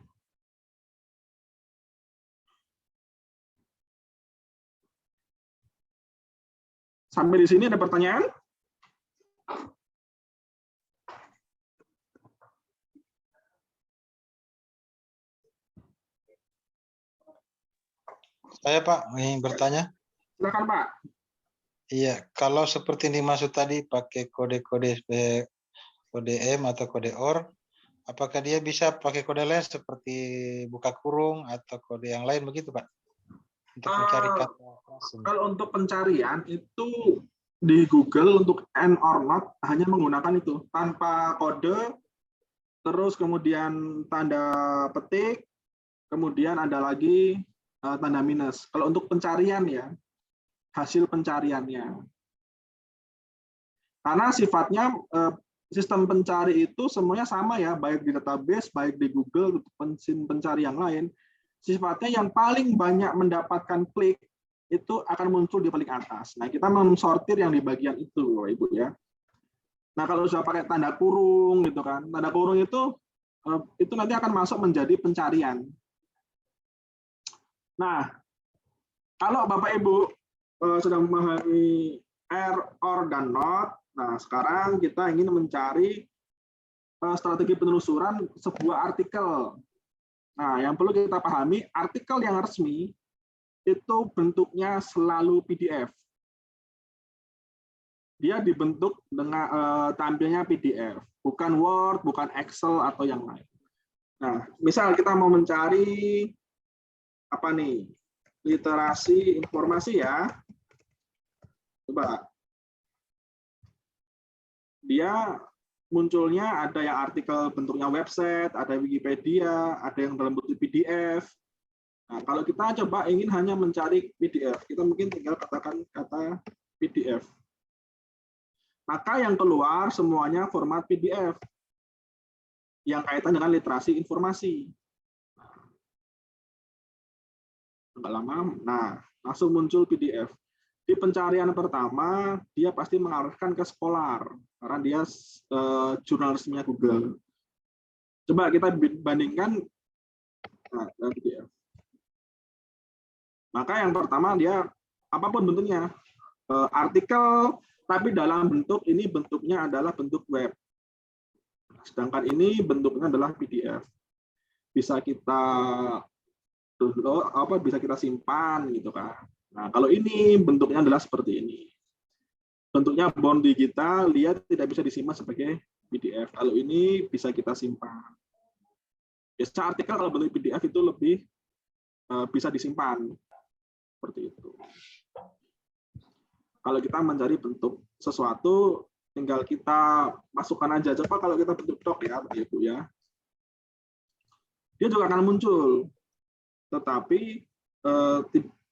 Sampai di sini ada pertanyaan? Saya Pak ingin bertanya. Silakan Pak. Iya, kalau seperti yang dimaksud tadi pakai kode-kode M atau kode OR, apakah dia bisa pakai kode lain seperti buka kurung atau kode yang lain begitu Pak? Untuk mencari kata. Kalau untuk pencarian itu di Google untuk and or not hanya menggunakan itu tanpa kode, terus kemudian tanda petik, kemudian ada lagi tanda minus. Kalau untuk pencarian ya, hasil pencariannya. Karena sifatnya sistem pencari itu semuanya sama ya, baik di database, baik di Google, pencari yang lain. Sifatnya yang paling banyak mendapatkan klik itu akan muncul di paling atas. Nah, kita mensortir yang di bagian itu, Bapak Ibu ya. Nah, kalau sudah pakai tanda kurung gitu kan, tanda kurung itu nanti akan masuk menjadi pencarian. Nah, kalau Bapak Ibu sudah memahami R, OR, dan NOT, nah sekarang kita ingin mencari strategi penelusuran sebuah artikel. Nah, yang perlu kita pahami, artikel yang resmi itu bentuknya selalu PDF. Dia dibentuk dengan tampilnya PDF, bukan Word, bukan Excel, atau yang lain. Nah, misal kita mau mencari apa nih? Literasi informasi ya. Coba. Dia munculnya ada yang artikel bentuknya website, ada Wikipedia, ada yang dalam bentuk PDF. Nah, kalau kita coba ingin hanya mencari PDF, kita mungkin tinggal katakan kata PDF. Maka yang keluar semuanya format PDF yang kaitan dengan literasi informasi. Enggak lama, nah langsung muncul PDF. Di pencarian pertama, dia pasti mengarahkan ke Scholar, karena dia jurnal resminya Google. Coba kita bandingkan dengan PDF. Maka yang pertama dia, apapun bentuknya, artikel, tapi dalam bentuk, ini bentuknya adalah bentuk web. Sedangkan ini bentuknya adalah PDF. Bisa kita bisa kita simpan gitu kan. Nah, kalau ini bentuknya adalah seperti ini. Bentuknya bond digital, lihat tidak bisa disimpan sebagai PDF. Kalau ini bisa kita simpan. Biasanya artikel kalau bentuk PDF itu lebih bisa disimpan. Seperti itu. Kalau kita mencari bentuk sesuatu, tinggal kita masukkan aja. Coba kalau kita bentuk doc ya, Bapak Ibu ya. Dia juga akan muncul. Tetapi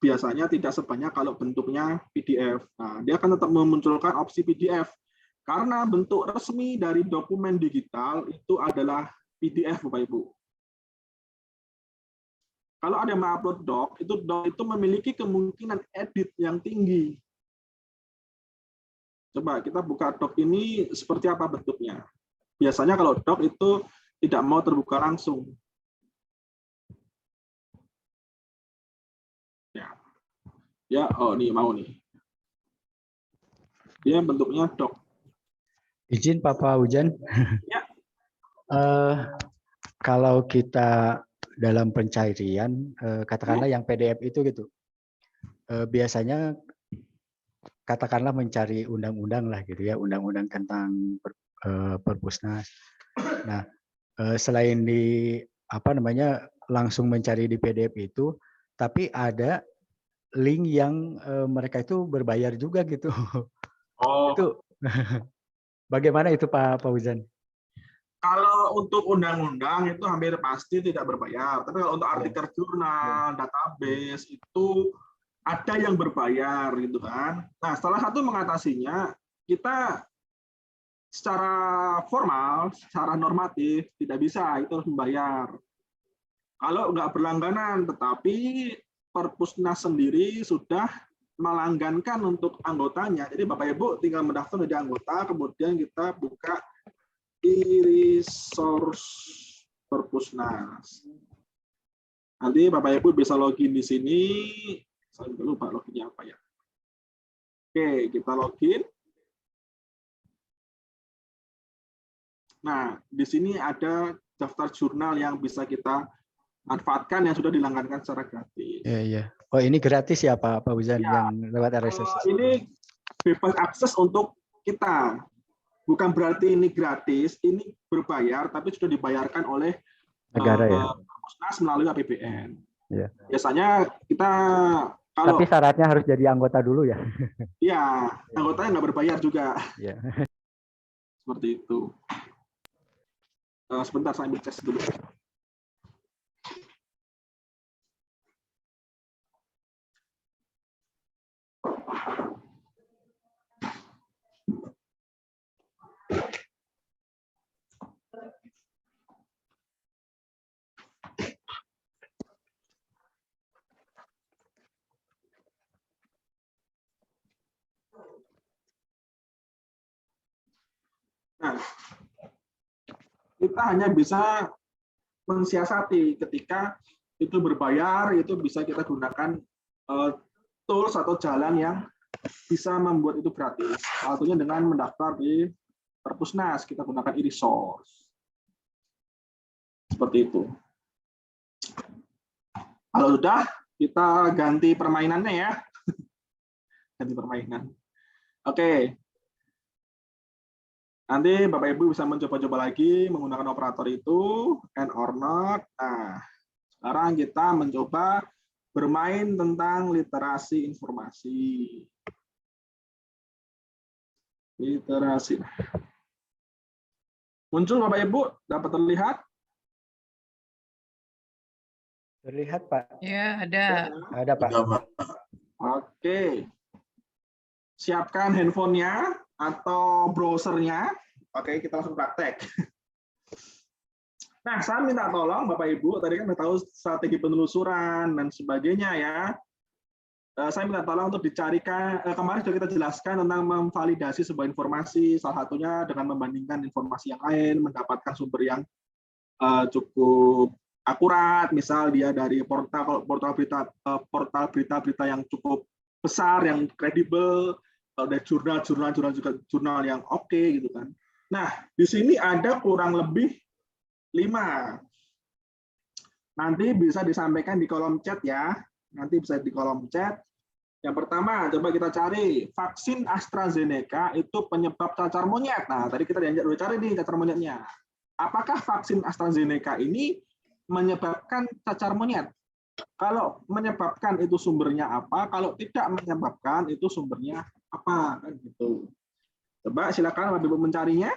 biasanya tidak sebanyak kalau bentuknya PDF. Nah, dia akan tetap memunculkan opsi PDF. Karena bentuk resmi dari dokumen digital itu adalah PDF, Bapak Ibu. Kalau ada yang mengupload doc itu memiliki kemungkinan edit yang tinggi. Coba kita buka doc ini seperti apa bentuknya. Biasanya kalau doc itu tidak mau terbuka langsung. Ya, oh nih mau nih. Dia bentuknya doc. Izin Papa Hujan. Ya. Kalau kita dalam pencarian, katakanlah yang PDF itu gitu, biasanya katakanlah mencari undang-undang lah gitu ya, undang-undang tentang Perpusnas. Nah, selain di langsung mencari di PDF itu, tapi ada link yang mereka itu berbayar juga gitu. Oh. Itu bagaimana itu Pak Fauzan? Kalau untuk undang-undang itu hampir pasti tidak berbayar. Tapi kalau untuk artikel jurnal, database itu ada yang berbayar gitu kan. Nah, salah satu mengatasinya kita secara formal, secara normatif tidak bisa, itu harus membayar. Kalau nggak berlangganan, tetapi Perpusnas sendiri sudah melanggankan untuk anggotanya. Jadi Bapak Ibu tinggal mendaftar menjadi anggota, kemudian kita buka e-resource Perpusnas. Nanti Bapak Ibu bisa login di sini. Saya lupa loginnya apa ya. Oke, kita login. Nah, di sini ada daftar jurnal yang bisa kita manfaatkan yang sudah dilanggankan secara gratis. Iya. Oh, ini gratis ya Pak Fauzan Ya, yang lewat RSS? Ini bebas akses untuk kita. Bukan berarti ini gratis, ini berbayar, tapi sudah dibayarkan oleh negara ya. Perpusnas melalui APBN. Ya. Biasanya kita kalau tapi syaratnya harus jadi anggota dulu ya. Iya, anggotanya nggak berbayar juga. Ya. Seperti itu. Sebentar saya ambil tes dulu. Nah, kita hanya bisa mensiasati ketika itu berbayar, itu bisa kita gunakan tools atau jalan yang bisa membuat itu gratis. Salah satunya dengan mendaftar di Perpusnas, kita gunakan e-resource. Seperti itu. Kalau sudah, kita ganti permainannya ya. Ganti permainan. Oke. Nanti Bapak Ibu bisa mencoba-coba lagi menggunakan operator itu, and or not. Nah, sekarang kita mencoba bermain tentang literasi informasi. Literasi. Muncul Bapak Ibu, dapat terlihat? Terlihat Pak. Ya, ada. Ada Pak. Oke. Siapkan handphonenya atau browsernya. Oke, kita langsung praktek. Nah, saya minta tolong Bapak Ibu, tadi kan udah tahu strategi penelusuran dan sebagainya ya. Saya minta tolong untuk dicarikan, kemarin sudah kita jelaskan tentang memvalidasi sebuah informasi, salah satunya dengan membandingkan informasi yang lain, mendapatkan sumber yang cukup akurat, misal dia dari portal berita-berita yang cukup besar, yang kredibel, ada jurnal yang oke gitu kan. Nah, di sini ada kurang lebih 5. Nanti bisa disampaikan di kolom chat ya. Nanti bisa di kolom chat. Yang pertama, coba kita cari vaksin AstraZeneca itu penyebab cacar monyet. Nah, tadi kita udah cari nih cacar monyetnya. Apakah vaksin AstraZeneca ini menyebabkan cacar monyet? Kalau menyebabkan itu sumbernya apa? Kalau tidak menyebabkan itu sumbernya apa? Kan gitu. Coba silakan Bapak Ibu mencarinya.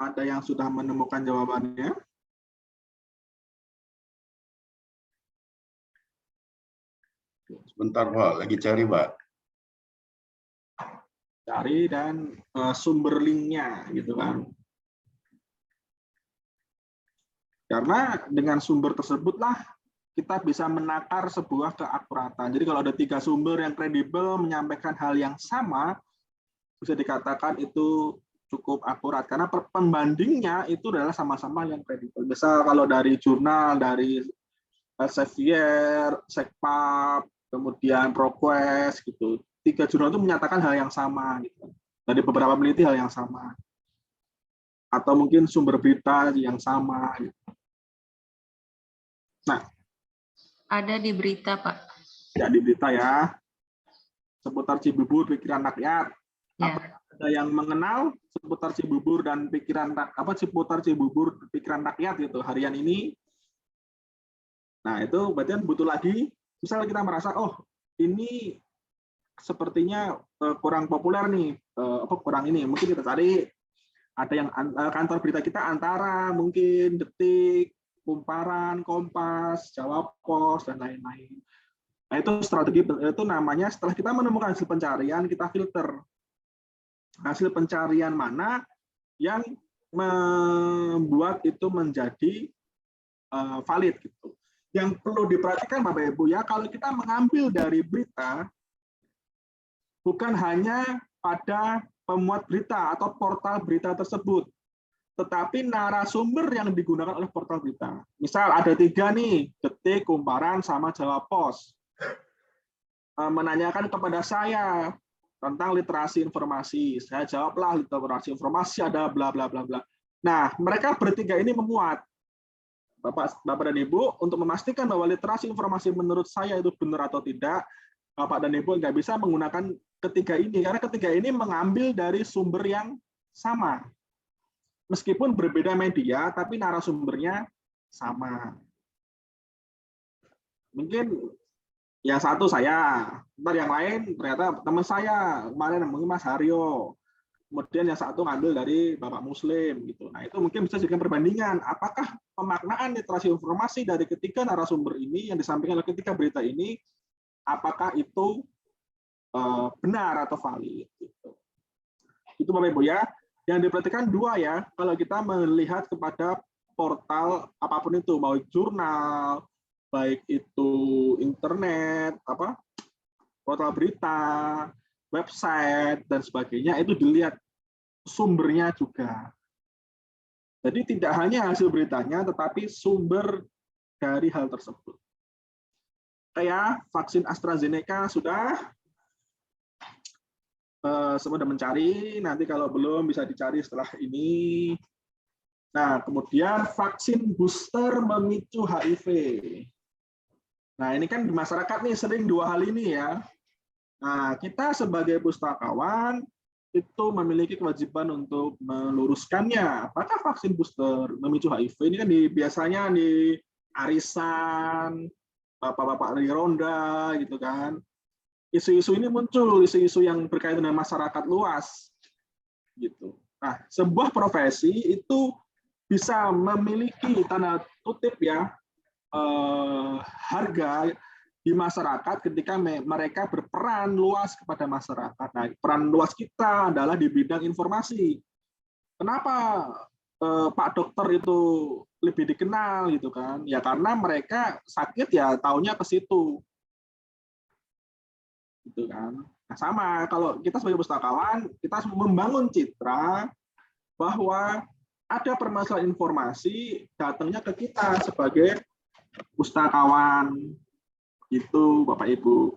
Ada yang sudah menemukan jawabannya? Sebentar Pak, lagi cari Pak. Cari dan sumber linknya gitu kan. Karena dengan sumber tersebutlah kita bisa menakar sebuah keakuratan. Jadi kalau ada 3 sumber yang kredibel menyampaikan hal yang sama, bisa dikatakan itu cukup akurat. Karena pembandingnya itu adalah sama-sama yang kredibel. Misal kalau dari jurnal, dari Elsevier, Sekpap, kemudian ProQuest, gitu. 3 jurnal itu menyatakan hal yang sama. Gitu. Dari beberapa peneliti hal yang sama. Atau mungkin sumber berita yang sama. Gitu. Nah, ada di berita, Pak. Ya, di berita ya. Seputar Cibubur, pikiran rakyat. Ya. Ada yang mengenal seputar Cibubur dan pikiran seputar Cibubur, pikiran rakyat gitu harian ini. Nah, itu berarti butuh lagi. Misalnya kita merasa, oh ini sepertinya kurang populer nih, kurang ini. Mungkin kita cari ada yang kantor berita kita Antara, mungkin Detik, Kumparan, Kompas, Jawa Pos, dan lain-lain. Nah, itu strategi, itu namanya setelah kita menemukan hasil pencarian, kita filter. Hasil pencarian mana yang membuat itu menjadi valid. Gitu. Yang perlu diperhatikan Bapak Ibu ya, kalau kita mengambil dari berita, bukan hanya pada pemuat berita atau portal berita tersebut, tetapi narasumber yang digunakan oleh portal berita. Misal ada 3 nih, Detik, Kumparan, sama Jawa Pos. Menanyakan kepada saya tentang literasi informasi. Saya jawablah literasi informasi ada bla bla bla bla. Nah, mereka bertiga ini memuat. Bapak dan Ibu, untuk memastikan bahwa literasi informasi menurut saya itu benar atau tidak, Bapak dan Ibu nggak bisa menggunakan ketiga ini, karena ketiga ini mengambil dari sumber yang sama. Meskipun berbeda media, tapi narasumbernya sama. Mungkin yang satu saya, ntar yang lain ternyata teman saya, kemarin mungkin Mas Haryo. Kemudian yang satu ngambil dari Bapak Muslim gitu. Nah, itu mungkin bisa dijadikan perbandingan. Apakah pemaknaan literasi informasi dari ketiga narasumber ini yang disampaikan oleh ketiga berita ini, apakah itu benar atau valid? Gitu. Itu Bapak Ibu ya. Yang diperhatikan 2 ya, kalau kita melihat kepada portal apapun itu, mau jurnal, baik itu internet, portal berita, website, dan sebagainya, itu dilihat sumbernya juga. Jadi tidak hanya hasil beritanya, tetapi sumber dari hal tersebut. Kayak vaksin AstraZeneca sudah, semua sudah mencari, nanti kalau belum bisa dicari setelah ini. Nah, kemudian vaksin booster memicu HIV. Nah, ini kan di masyarakat nih sering 2 hal ini ya. Nah, kita sebagai pustakawan itu memiliki kewajiban untuk meluruskannya. Apakah vaksin booster memicu HIV? Ini kan biasanya di arisan, bapak-bapak di ronda gitu kan. Isu-isu ini muncul, isu-isu yang berkaitan dengan masyarakat luas. Gitu. Nah, sebuah profesi itu bisa memiliki tanda kutip ya, harga di masyarakat ketika mereka berperan luas kepada masyarakat. Nah, peran luas kita adalah di bidang informasi. Kenapa Pak Dokter itu lebih dikenal gitu kan? Ya karena mereka sakit ya taunya ke situ. Gitu kan. Nah, sama, kalau kita sebagai pustakawan, kita harus membangun citra bahwa ada permasalahan informasi datangnya ke kita sebagai pustakawan. Itu Bapak Ibu.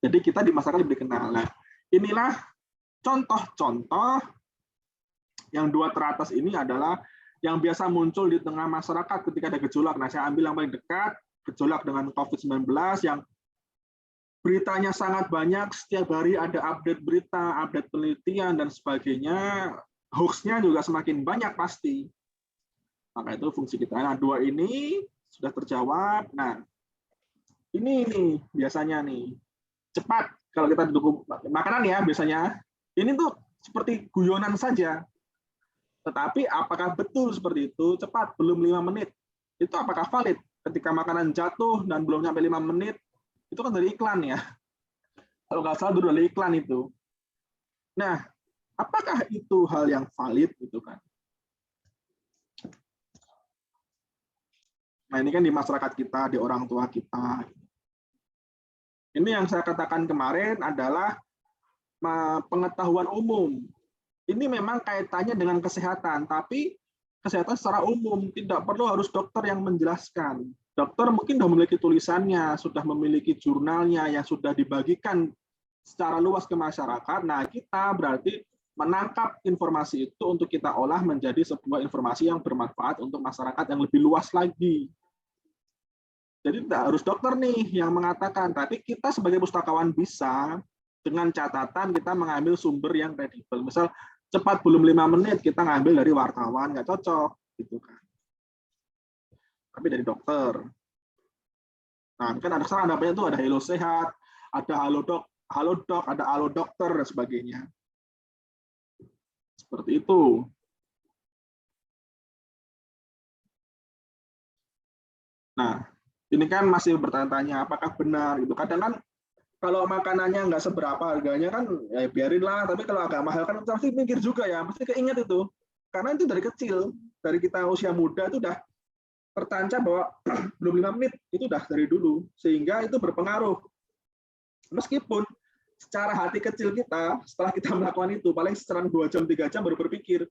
Jadi kita di masyarakat lebih dikenal. Nah, inilah contoh-contoh yang dua teratas ini adalah yang biasa muncul di tengah masyarakat ketika ada gejolak. Nah, saya ambil yang paling dekat, gejolak dengan COVID-19 yang beritanya sangat banyak, setiap hari ada update berita, update penelitian, dan sebagainya. Hoax-nya juga semakin banyak pasti. Maka itu fungsi kita. Nah, dua ini sudah terjawab. Nah, ini nih biasanya nih, cepat kalau kita duduk makanan ya biasanya. Ini tuh seperti guyonan saja. Tetapi apakah betul seperti itu? Cepat, belum 5 menit. Itu apakah valid? Ketika makanan jatuh dan belum sampai 5 menit, itu kan dari iklan ya. Kalau nggak salah dulu dari iklan itu. Nah, apakah itu hal yang valid gitu kan? Nah, ini kan di masyarakat kita, di orang tua kita. Ini yang saya katakan kemarin adalah pengetahuan umum. Ini memang kaitannya dengan kesehatan, tapi kesehatan secara umum, tidak perlu harus dokter yang menjelaskan. Dokter mungkin sudah memiliki tulisannya, sudah memiliki jurnalnya yang sudah dibagikan secara luas ke masyarakat. Nah, kita berarti menangkap informasi itu untuk kita olah menjadi sebuah informasi yang bermanfaat untuk masyarakat yang lebih luas lagi. Jadi tidak harus dokter nih yang mengatakan, tapi kita sebagai pustakawan bisa dengan catatan kita mengambil sumber yang kredibel. Misal cepat belum 5 menit kita ngambil dari wartawan, nggak cocok gitu kan. Tapi dari dokter. Nah, kan ada sekarang ada banyak tuh, ada Hello Sehat, ada Halo Dok, ada Halo Dokter dan sebagainya. Seperti itu. Nah, ini kan masih bertanya-tanya apakah benar gitu. Kadang kan kalau makanannya nggak seberapa harganya kan ya biarin lah, tapi kalau agak mahal kan pasti mikir juga ya, pasti keinget itu. Karena itu dari kecil, dari kita usia muda itu udah tertancap bahwa belum 5 menit itu udah dari dulu, sehingga itu berpengaruh. Meskipun secara hati kecil kita setelah kita melakukan itu paling sekarang 2 jam 3 jam baru berpikir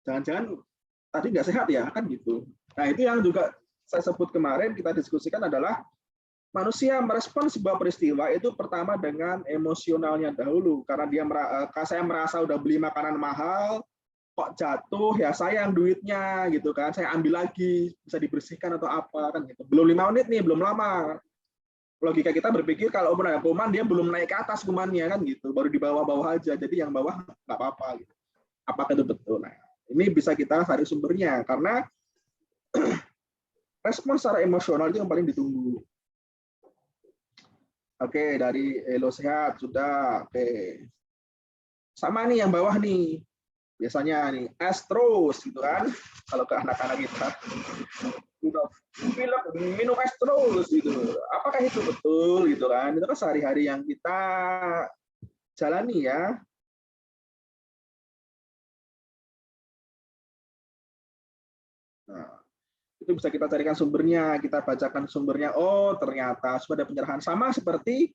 jangan-jangan tadi nggak sehat ya kan gitu. Nah, itu yang juga saya sebut kemarin kita diskusikan adalah manusia merespon sebuah peristiwa itu pertama dengan emosionalnya dahulu, karena saya merasa udah beli makanan mahal kok jatuh, ya sayang duitnya gitu kan, saya ambil lagi, bisa dibersihkan atau apa kan gitu. Belum 5 menit nih, belum lama. Logika kita berpikir kalau ada kuman dia belum naik ke atas kumannya kan gitu, baru di bawah-bawah aja, jadi yang bawah nggak apa-apa gitu. Apakah itu betul? Nah, ini bisa kita cari sumbernya karena respon secara emosional itu yang paling ditunggu. Oke, dari Hello Sehat sudah. Oke. Sama nih yang bawah nih. Biasanya nih es terus gitu kan. Kalau ke anak-anak kita udah minum es terus gitu. Apakah itu betul gitu kan? Itu kan sehari-hari yang kita jalani ya. Nah, itu bisa kita carikan sumbernya, kita bacakan sumbernya. Oh, ternyata sudah ada penyerahan sama seperti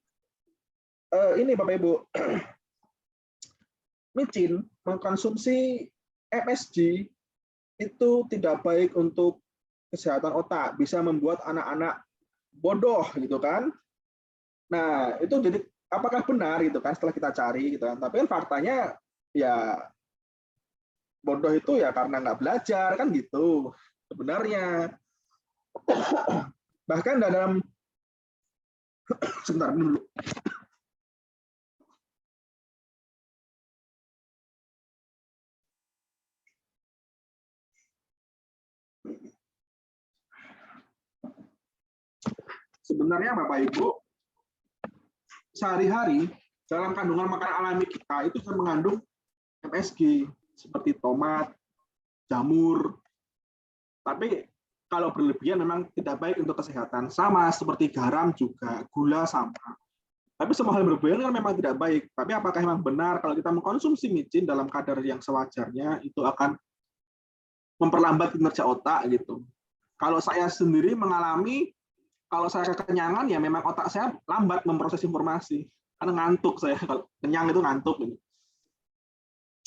ini Bapak Ibu. Micin mengkonsumsi MSG itu tidak baik untuk kesehatan otak, bisa membuat anak-anak bodoh gitu kan. Nah, itu jadi apakah benar gitu kan setelah kita cari gitu kan. Tapi kan faktanya ya bodoh itu ya karena nggak belajar kan gitu sebenarnya. Bahkan dalam sebentar dulu. Sebenarnya Bapak Ibu, sehari-hari dalam kandungan makanan alami kita itu bisa mengandung MSG seperti tomat, jamur. Tapi kalau berlebihan memang tidak baik untuk kesehatan. Sama seperti garam juga, gula sama. Tapi semua hal berlebihan kan memang tidak baik. Tapi apakah memang benar kalau kita mengkonsumsi micin dalam kadar yang sewajarnya itu akan memperlambat kinerja otak gitu. Kalau saya sendiri mengalami, kalau saya kekenyangan ya memang otak saya lambat memproses informasi. Karena ngantuk saya, kalau kenyang itu ngantuk.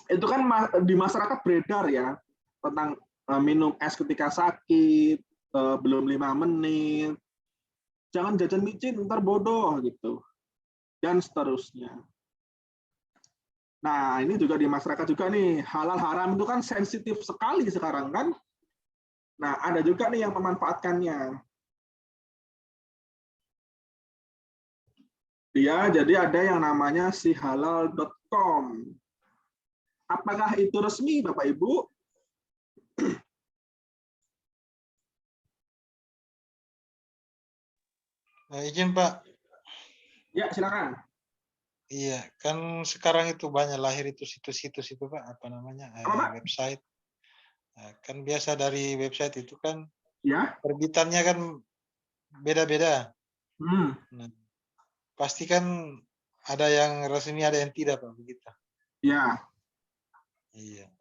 Itu kan di masyarakat beredar ya, tentang minum es ketika sakit, belum 5 menit, jangan jajan micin, ntar bodoh gitu, dan seterusnya. Nah, ini juga di masyarakat juga nih, halal haram itu kan sensitif sekali sekarang kan. Nah, ada juga nih yang memanfaatkannya. Dia jadi ada yang namanya sihalal.com. Apakah itu resmi, Bapak Ibu? Izin Pak. Ya, silakan. Iya, kan sekarang itu banyak lahir itu situs-situs itu Pak, apa namanya, website. Nah, kan biasa dari website itu kan, ya, terbitannya kan beda-beda. Nah, pasti kan ada yang resmi, ada yang tidak Pak, begitu. Ya. Iya.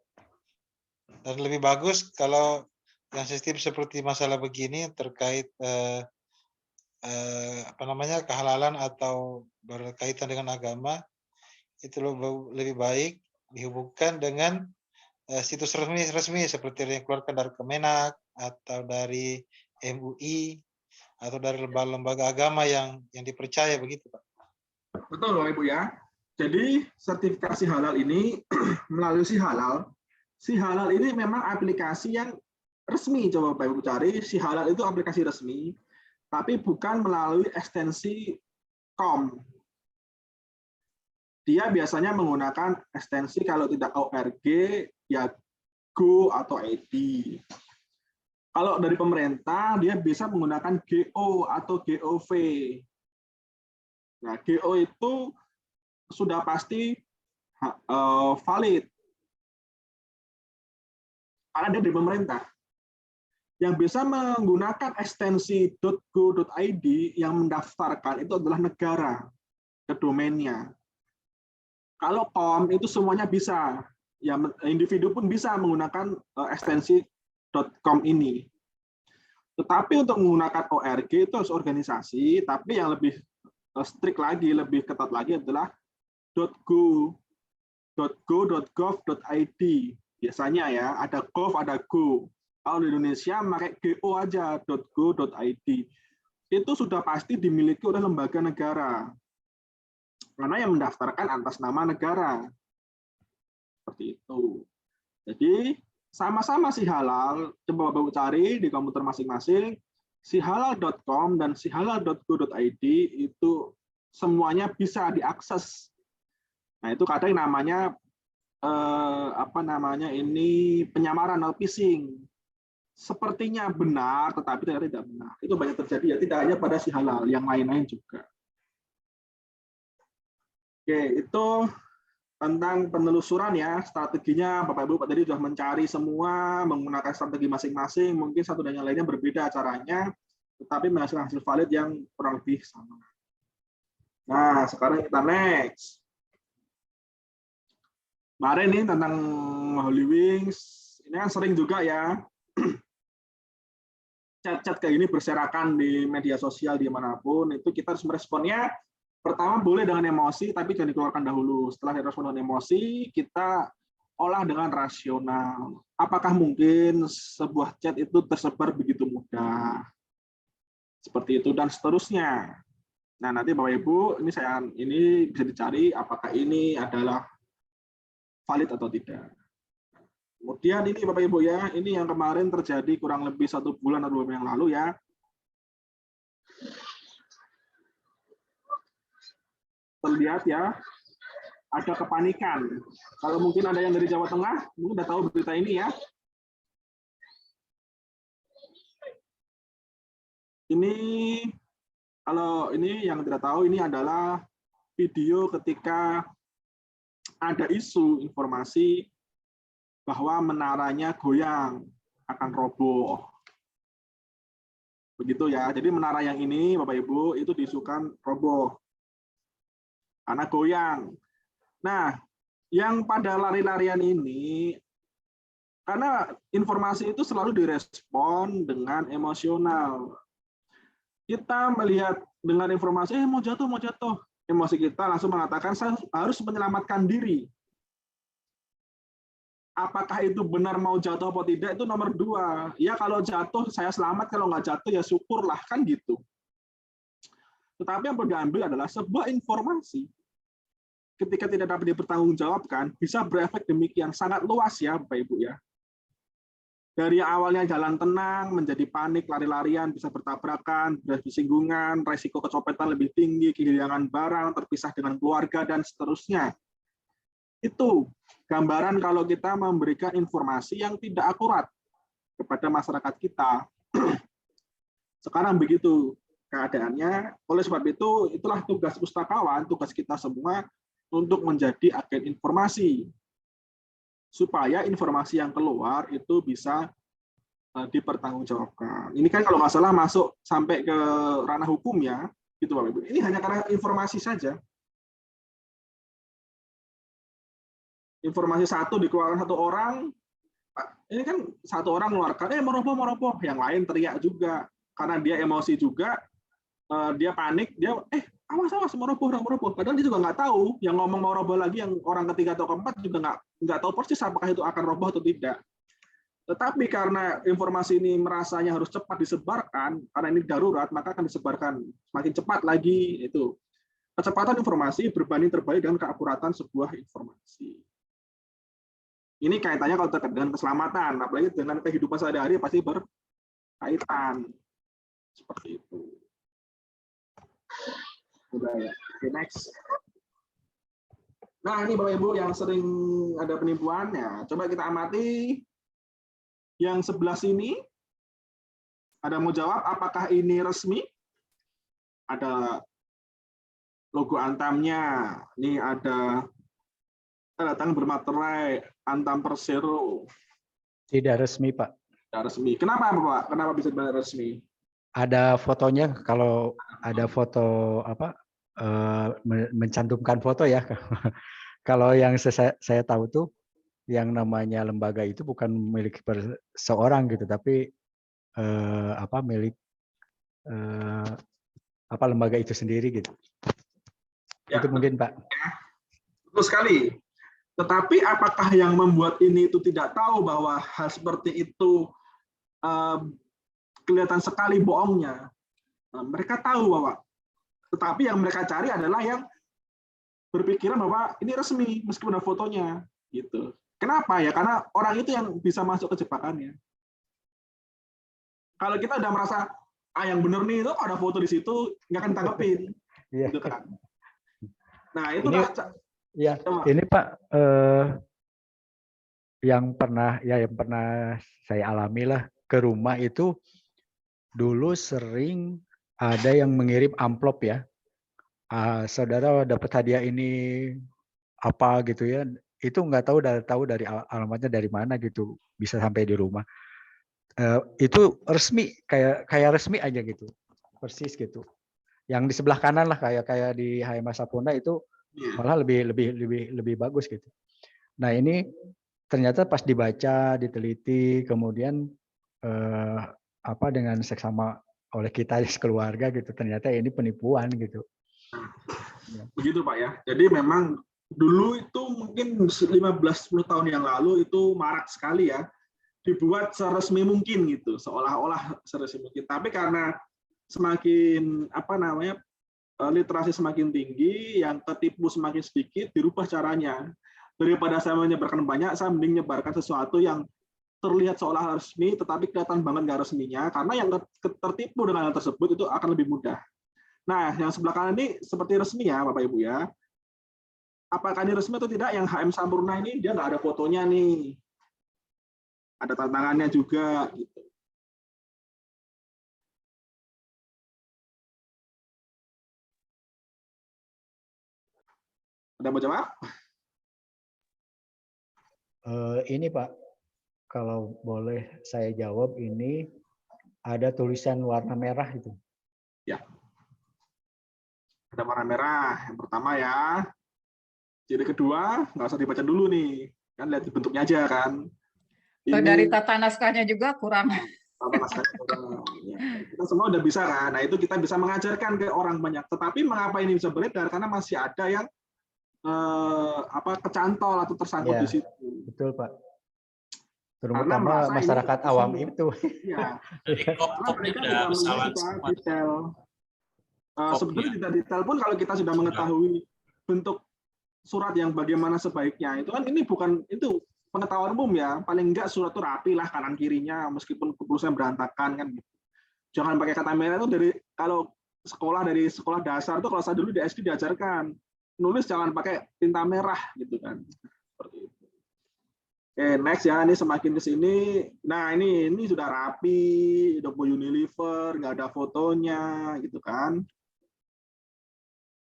Dan lebih bagus kalau yang sistem seperti masalah begini terkait apa namanya, kehalalan atau berkaitan dengan agama, itu lebih baik dihubungkan dengan situs resmi seperti yang dikeluarkan dari Kemenak atau dari MUI atau dari lembaga agama yang dipercaya, begitu Pak. Betul Bapak Ibu ya. Jadi sertifikasi halal ini melalui Si Halal ini memang aplikasi yang resmi. Coba Bapak Ibu cari, Si Halal itu aplikasi resmi, tapi bukan melalui ekstensi .com. Dia biasanya menggunakan ekstensi kalau tidak ORG, ya Go atau ID. Kalau dari pemerintah, dia bisa menggunakan GO atau GOV. Nah, GO itu sudah pasti valid. Karena dia dari pemerintah. Yang bisa menggunakan ekstensi .go.id yang mendaftarkan itu adalah negara ke domainnya. Kalau .com itu semuanya bisa, ya individu pun bisa menggunakan ekstensi .com ini. Tetapi untuk menggunakan ORG itu harus organisasi, tapi yang lebih strict lagi, lebih ketat lagi adalah .go.gov.id. Biasanya ya, ada gov, ada go. Kalau di Indonesia pakai GO aja, .go.id. Itu sudah pasti dimiliki oleh lembaga negara. Karena yang mendaftarkan atas nama negara. Seperti itu. Jadi, sama-sama Si Halal, coba Bapak cari di komputer masing-masing, sihalal.com dan sihalal.go.id itu semuanya bisa diakses. Nah, itu kadang namanya ini penyamaran atau phishing. Sepertinya benar, tetapi ternyata tidak benar. Itu banyak terjadi ya, tidak hanya pada Si Halal, yang lain-lain juga. Oke, itu tentang penelusuran ya, strateginya Bapak Ibu tadi sudah mencari semua, menggunakan strategi masing-masing, mungkin satu dan yang lainnya berbeda caranya, tetapi menghasilkan hasil valid yang kurang lebih sama. Nah, sekarang kita next. Kemarin nih tentang Holy Wings, ini kan sering juga ya, chat-chat kayak gini berserakan di media sosial dimanapun, itu kita harus meresponnya. Pertama boleh dengan emosi, tapi jangan dikeluarkan dahulu. Setelah direspon dengan emosi, kita olah dengan rasional. Apakah mungkin sebuah chat itu tersebar begitu mudah? Seperti itu dan seterusnya. Nah, nanti Bapak Ibu, ini bisa dicari apakah ini adalah valid atau tidak. Kemudian ini Bapak Ibu ya, ini yang kemarin terjadi kurang lebih 1 bulan atau 2 bulan yang lalu ya. Terlihat ya, ada kepanikan. Kalau mungkin ada yang dari Jawa Tengah, mungkin udah tahu berita ini ya. Ini, kalau ini yang tidak tahu, ini adalah video ketika ada isu informasi bahwa menaranya goyang, akan roboh. Begitu ya, jadi menara yang ini, Bapak Ibu, itu diisukan roboh. Karena goyang. Nah, yang pada lari-larian ini, karena informasi itu selalu direspon dengan emosional. Kita melihat dengan informasi, mau jatuh, emosi kita langsung mengatakan saya harus menyelamatkan diri. Apakah itu benar mau jatuh atau tidak itu nomor 2. Ya kalau jatuh saya selamat, kalau nggak jatuh ya syukurlah, kan gitu. Tetapi yang perlu diambil adalah sebuah informasi ketika tidak dapat dipertanggungjawabkan bisa berefek demikian sangat luas ya Bapak Ibu ya. Dari awalnya jalan tenang menjadi panik, lari-larian, bisa bertabrakan, bersinggungan, resiko kecopetan lebih tinggi, kehilangan barang, terpisah dengan keluarga dan seterusnya. Itu gambaran kalau kita memberikan informasi yang tidak akurat kepada masyarakat kita. Sekarang begitu keadaannya. Oleh sebab itu, itulah tugas pustakawan, tugas kita semua untuk menjadi agen informasi. Supaya informasi yang keluar itu bisa dipertanggungjawabkan. Ini kan kalau nggak salah masuk sampai ke ranah hukum ya, gitu Bapak Ibu. Ini hanya karena informasi saja. Informasi satu dikeluarkan satu orang, ini kan satu orang mengeluarkan, meroboh, yang lain teriak juga, karena dia emosi juga, dia panik, dia awas meroboh, padahal dia juga nggak tahu, yang ngomong mau roboh lagi, yang orang ketiga atau keempat juga nggak tahu persis apakah itu akan roboh atau tidak. Tetapi karena informasi ini merasanya harus cepat disebarkan, karena ini darurat, maka akan disebarkan semakin cepat lagi. Itu kecepatan informasi berbanding terbalik dengan keakuratan sebuah informasi. Ini kaitannya kalau terkait dengan keselamatan, apalagi dengan kehidupan sehari-hari pasti berkaitan. Seperti itu. Udah ya. Oke, next. Nah, ini Bapak Ibu yang sering ada penipuannya. Coba kita amati yang sebelah sini. Ada mau jawab apakah ini resmi? Ada logo Antamnya. Ini ada datang bermaterai Antam Persero. Tidak resmi, Pak. Tidak resmi. Kenapa, Pak? Kenapa bisa tidak resmi? Ada fotonya, kalau ada foto mencantumkan foto ya. Kalau yang saya tahu tuh yang namanya lembaga itu bukan milik seorang gitu, tapi milik lembaga itu sendiri gitu. Ya, itu mungkin Pak. Betul sekali. Tetapi apakah yang membuat ini itu tidak tahu bahwa hal seperti itu kelihatan sekali bohongnya? Mereka tahu bahwa, tetapi yang mereka cari adalah yang berpikiran bahwa ini resmi meskipun ada fotonya, gitu. Kenapa ya? Karena orang itu yang bisa masuk ke jebakannya. Kalau kita udah merasa yang bener nih itu ada foto di situ, nggak akan tanggepin, gitu kan? Nah itu ya, ini Pak, yang pernah saya alami lah, ke rumah itu dulu sering ada yang mengirim amplop ya, saudara dapat hadiah ini apa gitu ya, itu nggak tahu dari alamatnya dari mana gitu, bisa sampai di rumah. Itu resmi, kayak resmi aja gitu, persis gitu. Yang di sebelah kanan lah kayak di HMA Sapunda itu malah lebih bagus gitu. Nah ini ternyata pas dibaca, diteliti, kemudian dengan seksama oleh kita sekeluarga gitu, ternyata ini penipuan gitu. Begitu Pak ya. Jadi memang dulu itu mungkin 15-10 tahun yang lalu itu marak sekali ya, dibuat seresmi mungkin gitu, seolah-olah seresmi mungkin. Tapi karena semakin literasi semakin tinggi, yang ketipu semakin sedikit, dirubah caranya. Daripada saya menyebarkan banyak, saya mending menyebarkan sesuatu yang terlihat seolah resmi, tetapi kelihatan banget nggak resminya, karena yang tertipu dengan hal tersebut itu akan lebih mudah. Nah, yang sebelah kanan ini seperti resmi ya, Bapak Ibu ya. Apakah ini resmi atau tidak? Yang HM Sampurna ini dia nggak ada fotonya nih, ada tantangannya juga. Gitu. Ada mau jawab? Ini Pak, kalau boleh saya jawab, ini ada tulisan warna merah itu. Ya. Ada warna merah. Yang pertama ya. Ciri kedua, nggak usah dibaca dulu nih. Kan lihat bentuknya aja kan. Ini, dari tata naskahnya juga kurang. Tanpa naskahnya kurang. Ya, kita semua udah bisa kan. Nah itu kita bisa mengajarkan ke orang banyak. Tetapi mengapa ini bisa beredar? Karena masih ada yang kecantol atau tersangkut Ya, di situ. betul Pak. Karena Terutama merasa masyarakat ini awam semua. itu. Iya. Karena Kopnya mereka udah tidak melihat kesalahan secara semua. detail. Kopnya. Sebetulnya tidak detail pun kalau kita sudah mengetahui bentuk surat yang bagaimana sebaiknya, itu kan ini bukan itu pengetahuan umum ya. Paling enggak surat itu rapi lah kanan kirinya, meskipun tulisannya berantakan kan gitu. Jangan pakai kata merah itu dari sekolah dasar tuh, kalau saya dulu di SD diajarkan nulis jangan pakai tinta merah gitu kan. Seperti itu. Oke, next ya, ini semakin ke sini. Nah, ini sudah rapi, Dopo Unilever, nggak ada fotonya gitu kan.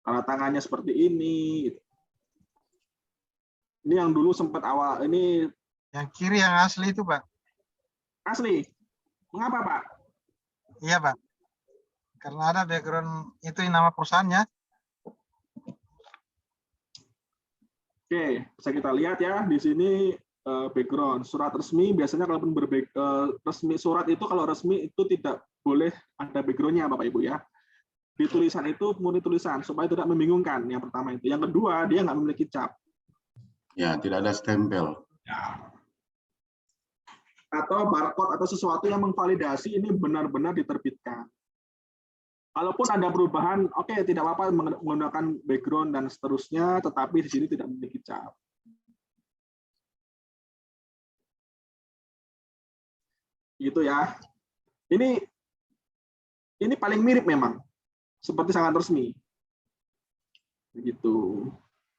Tanda tangannya seperti ini gitu. Ini yang dulu sempat awal, ini Yang kiri yang asli itu, Pak. asli. Mengapa, Pak? Iya, Pak. Karena ada background itu nama perusahaannya. Oke, bisa kita lihat ya di sini background surat resmi. Biasanya kalaupun resmi surat itu, kalau resmi itu tidak boleh ada backgroundnya Bapak Ibu ya. Di tulisan itu murni tulisan supaya tidak membingungkan. Yang pertama itu. Yang kedua, dia nggak memiliki cap. Ya, tidak ada stempel. Ya. Atau barcode atau sesuatu yang memvalidasi ini benar-benar diterbitkan. Kalaupun ada perubahan, oke, tidak apa-apa menggunakan background dan seterusnya, tetapi di sini tidak memiliki cap. Gitu ya. Ini paling mirip memang, seperti sangat resmi. Begitu.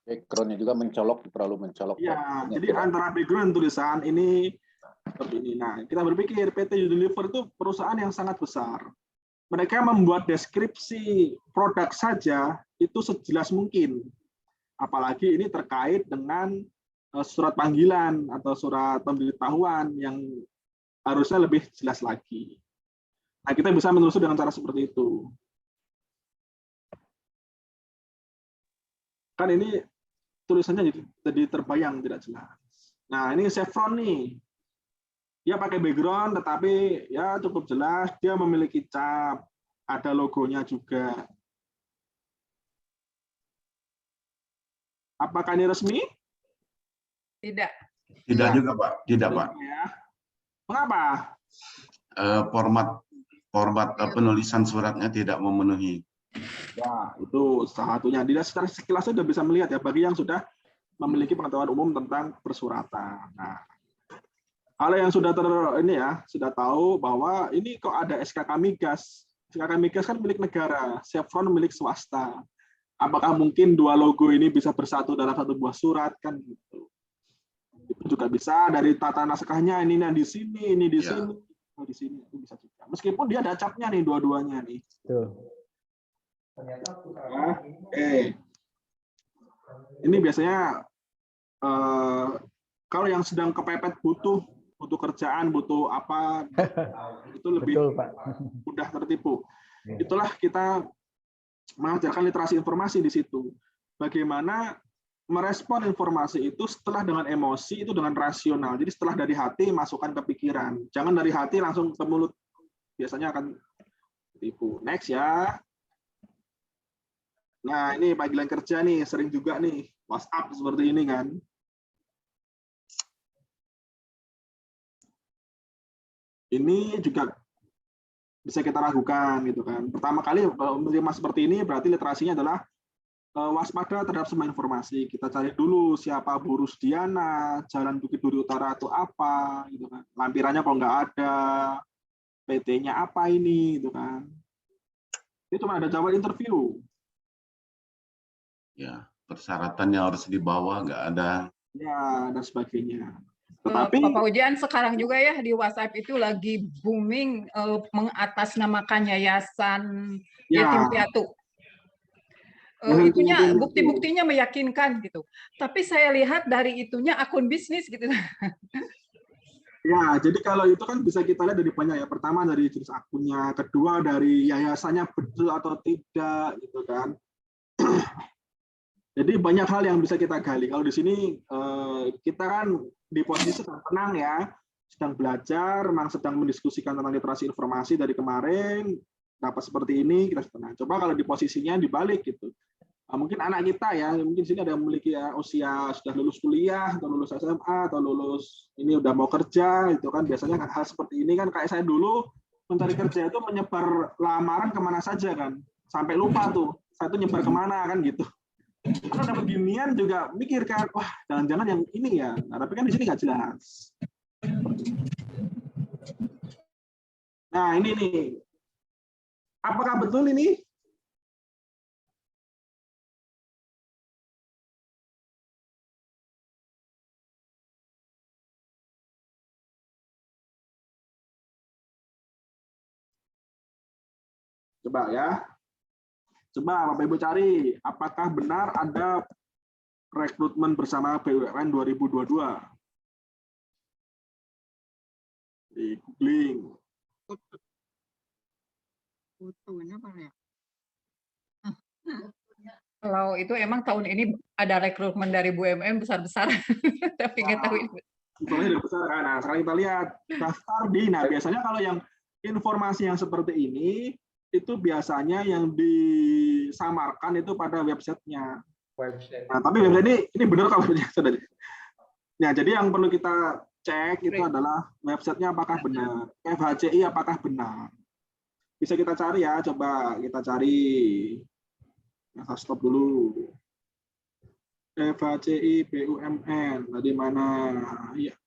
Backgroundnya juga mencolok, terlalu mencolok. Ya, jadi antara background tulisan ini seperti ini. Nah, kita berpikir PT Unilever itu perusahaan yang sangat besar. Mereka membuat deskripsi produk saja itu sejelas mungkin. Apalagi ini terkait dengan surat panggilan atau surat pemberitahuan yang harusnya lebih jelas lagi. Nah, kita bisa menelusuri dengan cara seperti itu. Kan ini tulisannya jadi terbayang tidak jelas. Nah, ini Chevron nih. Dia pakai background, tetapi ya cukup jelas. Dia memiliki cap, ada logonya juga. Apakah ini resmi? Tidak. Tidak juga, Pak. Tidak, Pak. Ya. Mengapa? Format penulisan suratnya tidak memenuhi. Ya, itu salah satunya. Dia secara sekilas sudah bisa melihat ya, bagi yang sudah memiliki pengetahuan umum tentang persuratan. Nah, kalau yang sudah sudah tahu bahwa ini kok ada SKK Migas. SKK Migas kan milik negara, Chevron milik swasta. Apakah mungkin dua logo ini bisa bersatu dalam satu buah surat kan gitu. Itu juga bisa dari tata naskahnya, ini di sini, ini di sini, di sini itu bisa juga. Meskipun dia ada capnya nih dua-duanya nih. Tuh. Ya, ini biasanya kalau yang sedang kepepet butuh kerjaan, butuh apa, itu lebih Betul, Pak. mudah tertipu. Itulah kita mengajarkan literasi informasi di situ. Bagaimana merespon informasi itu setelah dengan emosi, itu dengan rasional. Jadi setelah dari hati, masukkan ke pikiran. Jangan dari hati langsung ke mulut. Biasanya akan tertipu. Next ya. Nah, ini panggilan kerja nih, sering juga nih, WhatsApp seperti ini kan. Ini juga bisa kita ragukan gitu kan. Pertama kali kalau menerima seperti ini berarti literasinya adalah waspada terhadap semua informasi. Kita cari dulu siapa Bu Rusdiana, Jalan Bukit Duri Utara itu apa gitu kan. Lampirannya kok nggak ada, PT-nya apa ini gitu kan. Itu cuma ada jawab interview. Ya, persyaratannya harus dibawa, nggak ada. Ya, dan sebagainya. Tetapi Bapak Ujian sekarang juga ya di WhatsApp itu lagi booming mengatasnamakan yayasan yatim piatu. Itunya bukti-buktinya meyakinkan gitu. Tapi saya lihat dari itunya akun bisnis gitu. Ya, jadi kalau itu kan bisa kita lihat dari banyak ya. Pertama dari jenis akunnya, kedua dari yayasannya betul atau tidak gitu kan. Jadi banyak hal yang bisa kita gali. Kalau di sini kita kan di posisi tenang ya, sedang belajar, memang sedang mendiskusikan tentang literasi informasi dari kemarin, dapat seperti ini, kita setengah. Coba kalau di posisinya dibalik gitu. Mungkin anak kita ya, mungkin sini ada yang memiliki ya, usia sudah lulus kuliah, atau lulus SMA, atau lulus ini udah mau kerja, itu kan biasanya hal seperti ini kan kayak saya dulu mencari kerja itu menyebar lamaran kemana saja kan, sampai lupa tuh, saya tuh nyebar kemana kan gitu. Karena dapat ginian juga mikir kan, wah jangan-jangan yang ini ya, nah, tapi kan di sini nggak jelas. Nah ini nih, apakah betul ini? Coba ya. Coba Bapak Ibu cari, apakah benar ada rekrutmen bersama BUMN 2022? Di googling. Kalau itu emang tahun ini ada rekrutmen dari BUMN besar-besar, tapi nggak tahu ini. Informasi besar kan. Nah, sekarang kita lihat daftar di. Nah, biasanya kalau yang informasi yang seperti ini itu biasanya yang disamarkan itu pada websitenya. Nah, tapi website ini benar kalau sudah. Nah, jadi yang perlu kita cek itu adalah websitenya apakah benar, FHCI apakah benar. Bisa kita cari ya, coba kita cari. Nah, saya stop dulu. FHCI BUMN di mana ya.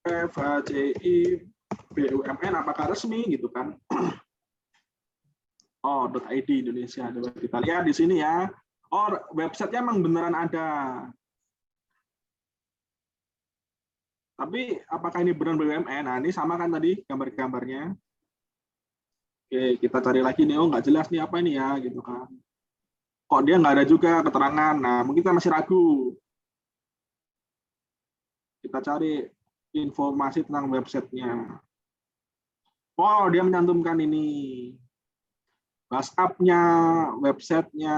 FHCI BUMN apakah resmi gitu kan? Oh, .id Indonesia. Coba kita lihat di sini ya. Oh, websitenya memang beneran ada. Tapi apakah ini benar BUMN? Nah, ini sama kan tadi gambar-gambarnya. Oke, kita cari lagi nih. Oh, nggak jelas nih apa ini ya, gitu kan. Kok dia nggak ada juga keterangan. Nah, mungkin kita masih ragu. Kita cari informasi tentang websitenya. Oh, dia mencantumkan ini. WhatsApp-nya, websitenya,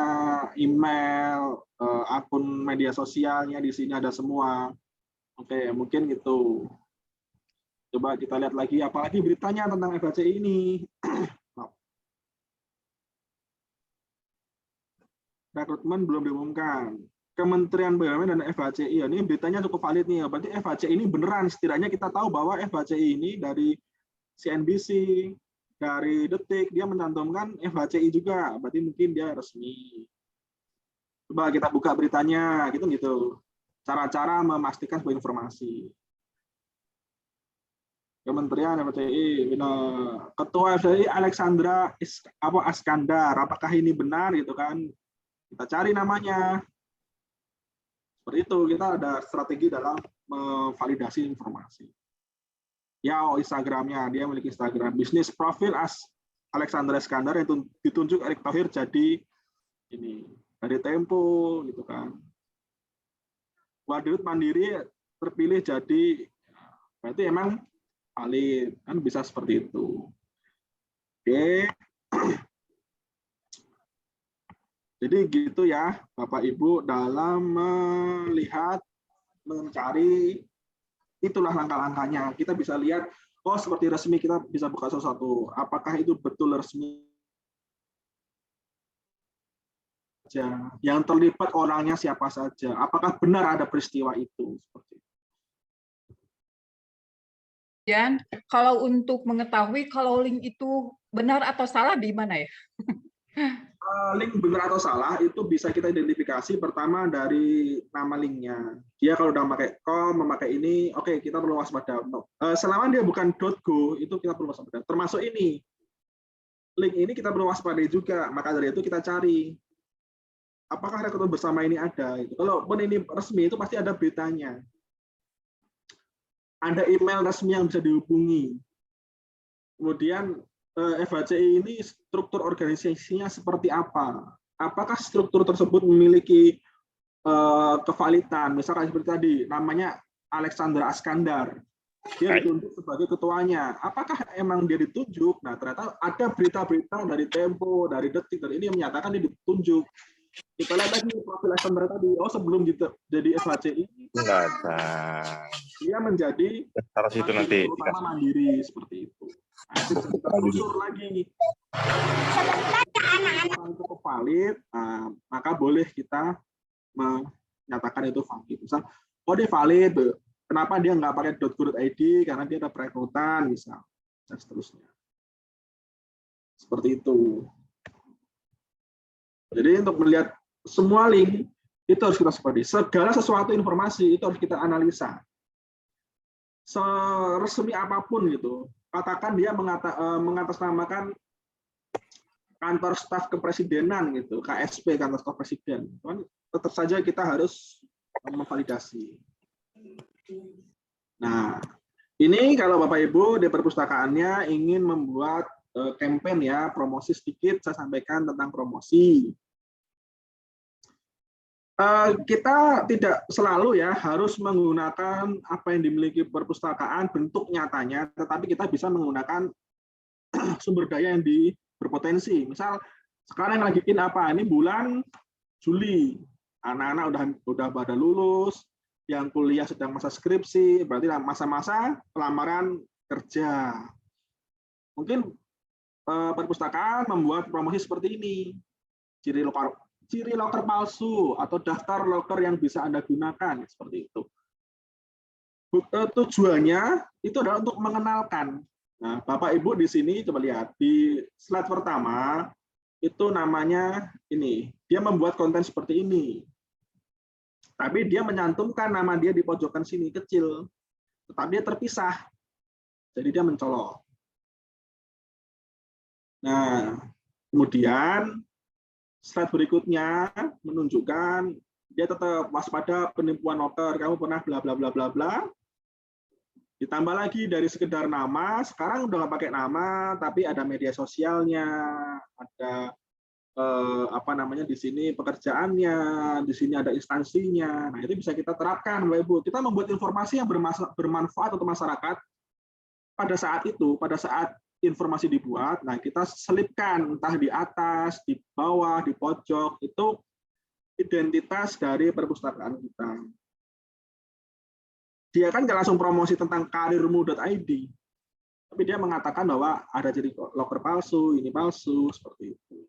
email, akun media sosialnya di sini ada semua. Oke, mungkin gitu. Coba kita lihat lagi, apalagi beritanya tentang FHCI ini. Rekrutmen belum diumumkan. Kementerian BUMN dan FHCI, ini beritanya cukup valid nih. Berarti FHCI ini beneran, setidaknya kita tahu bahwa FHCI ini dari CNBC, dari Detik, dia mencantumkan FHCI juga. Berarti mungkin dia resmi. Coba kita buka beritanya, gitu. Cara-cara memastikan sebuah informasi. Kementerian FHCI, Ketua FHCI Alexandra Askandar, apakah ini benar gitu kan? Kita cari namanya. Seperti itu, kita ada strategi dalam memvalidasi informasi. Ya, Instagramnya, dia memiliki Instagram. Bisnis profil Alexandra Askandar yang ditunjuk Erick Thohir jadi ini dari Tempo gitu kan. Wadud Mandiri terpilih jadi, berarti emang valid, kan bisa seperti itu. Oke. Jadi gitu ya, Bapak Ibu, dalam melihat, mencari, itulah langkah-langkahnya. Kita bisa lihat, oh seperti resmi, kita bisa buka sesuatu. Apakah itu betul resmi? Yang terlibat orangnya siapa saja? Apakah benar ada peristiwa itu? Seperti itu. Dan kalau untuk mengetahui kalau link itu benar atau salah di mana ya? Link benar atau salah itu bisa kita identifikasi pertama dari nama linknya. Dia kalau udah memakai com, memakai ini, oke, kita perlu waspada. Selama dia bukan .go, itu kita perlu waspada. Termasuk ini. Link ini kita perlu waspadai juga. Maka dari itu kita cari. Apakah rekrutmen bersama ini ada? Kalau pun ini resmi, itu pasti ada beritanya. Ada email resmi yang bisa dihubungi. Kemudian FHCI ini struktur organisasinya seperti apa? Apakah struktur tersebut memiliki kevalidan? Misalkan seperti tadi, namanya Alexandra Askandar. Dia ditunjuk sebagai ketuanya. Apakah emang dia ditunjuk? Nah, ternyata ada berita-berita dari Tempo, dari Detik, dari ini yang menyatakan dia ditunjuk. Kita lihat lagi profil customer tadi. Oh, sebelum jadi SHCI, Enggak ada. dia menjadi Taruh situ nanti utama mandiri seperti itu. Nah, itu bisa kita telusur lagi. Kalau cukup valid, maka boleh kita menyatakan itu valid. Misal, oh dia valid, kenapa dia nggak pakai .go.id? Karena dia ada perekrutan, misal, dan seterusnya. Seperti itu. Jadi untuk melihat semua link itu harus kita seperti segala sesuatu informasi itu harus kita analisa. Seresmi apapun gitu, katakan dia mengatasnamakan kantor staf kepresidenan gitu, KSP, kantor staf presiden, tetap saja kita harus memvalidasi. Nah, ini kalau Bapak Ibu di perpustakaannya ingin membuat campaign ya, promosi sedikit, saya sampaikan tentang promosi. Kita tidak selalu ya harus menggunakan apa yang dimiliki perpustakaan bentuk nyatanya, tetapi kita bisa menggunakan sumber daya yang berpotensi. Misal sekarang yang lagi in apa? Ini bulan Juli, anak-anak udah pada lulus, yang kuliah sedang masa skripsi, berarti masa-masa pelamaran kerja. Mungkin perpustakaan membuat promosi seperti ini, ciri loker palsu atau daftar loker yang bisa Anda gunakan, seperti itu. Tujuannya itu adalah untuk mengenalkan. Nah, Bapak Ibu di sini coba lihat di slide pertama itu namanya ini, dia membuat konten seperti ini. Tapi dia menyantumkan nama dia di pojokan sini kecil, tetapi dia terpisah. Jadi dia mencolok. Nah, kemudian slide berikutnya menunjukkan dia tetap waspada penipuan loker, kamu pernah bla bla bla bla bla. Ditambah lagi dari sekedar nama, sekarang udah nggak pakai nama, tapi ada media sosialnya, ada apa namanya di sini pekerjaannya, di sini ada instansinya. Nah, itu bisa kita terapkan, Bapak Ibu. Kita membuat informasi yang bermanfaat untuk masyarakat pada saat itu, pada saat informasi dibuat, nah kita selipkan entah di atas, di bawah, di pojok, itu identitas dari perpustakaan kita. Dia kan nggak langsung promosi tentang karirmu.id, tapi dia mengatakan bahwa ada jadi loker palsu, ini palsu, seperti itu.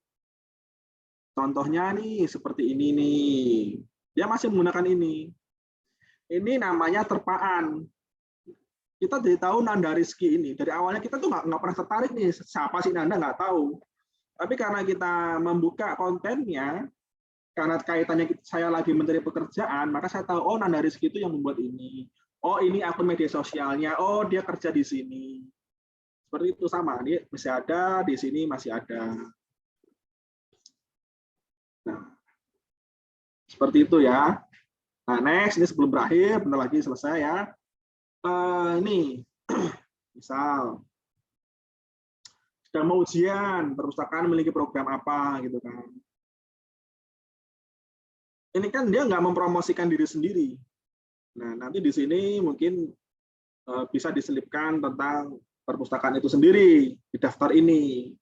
Contohnya nih, seperti ini nih. Dia masih menggunakan ini. Ini namanya terpaan. Kita jadi tahu Nanda Rizky ini. Dari awalnya kita tuh nggak pernah tertarik nih, siapa sih Nanda, nggak tahu. Tapi karena kita membuka kontennya, karena kaitannya saya lagi mencari pekerjaan, maka saya tahu, oh Nanda Rizky itu yang membuat ini. Oh ini akun media sosialnya, oh dia kerja di sini. Seperti itu sama, dia masih ada, di sini masih ada. Nah, seperti itu ya. Nah next, ini sebelum berakhir, bentar lagi selesai ya. Ini misal sedang mau ujian, perpustakaan memiliki program apa gitu kan. Ini kan dia nggak mempromosikan diri sendiri. Nah, nanti di sini mungkin bisa diselipkan tentang perpustakaan itu sendiri di daftar ini.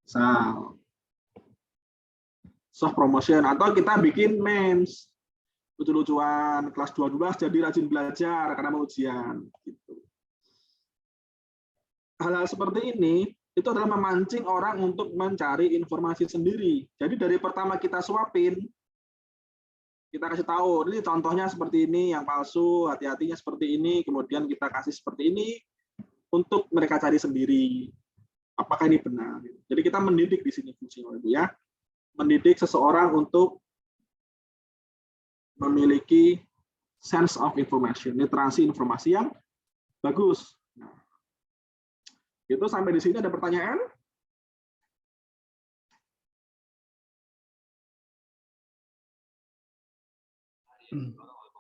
Misal soft promotion, atau kita bikin memes lucu-lucuan, kelas 12 jadi rajin belajar karena mau ujian. Gitu. Hal-hal seperti ini itu adalah memancing orang untuk mencari informasi sendiri. Jadi dari pertama kita suapin, kita kasih tahu, ini contohnya seperti ini, yang palsu, hati-hatinya seperti ini, kemudian kita kasih seperti ini untuk mereka cari sendiri. Apakah ini benar? Jadi kita mendidik di sini fungsinya, Ibu ya. Mendidik seseorang untuk memiliki sense of information, literasi informasi yang bagus. Nah, itu sampai di sini ada pertanyaan?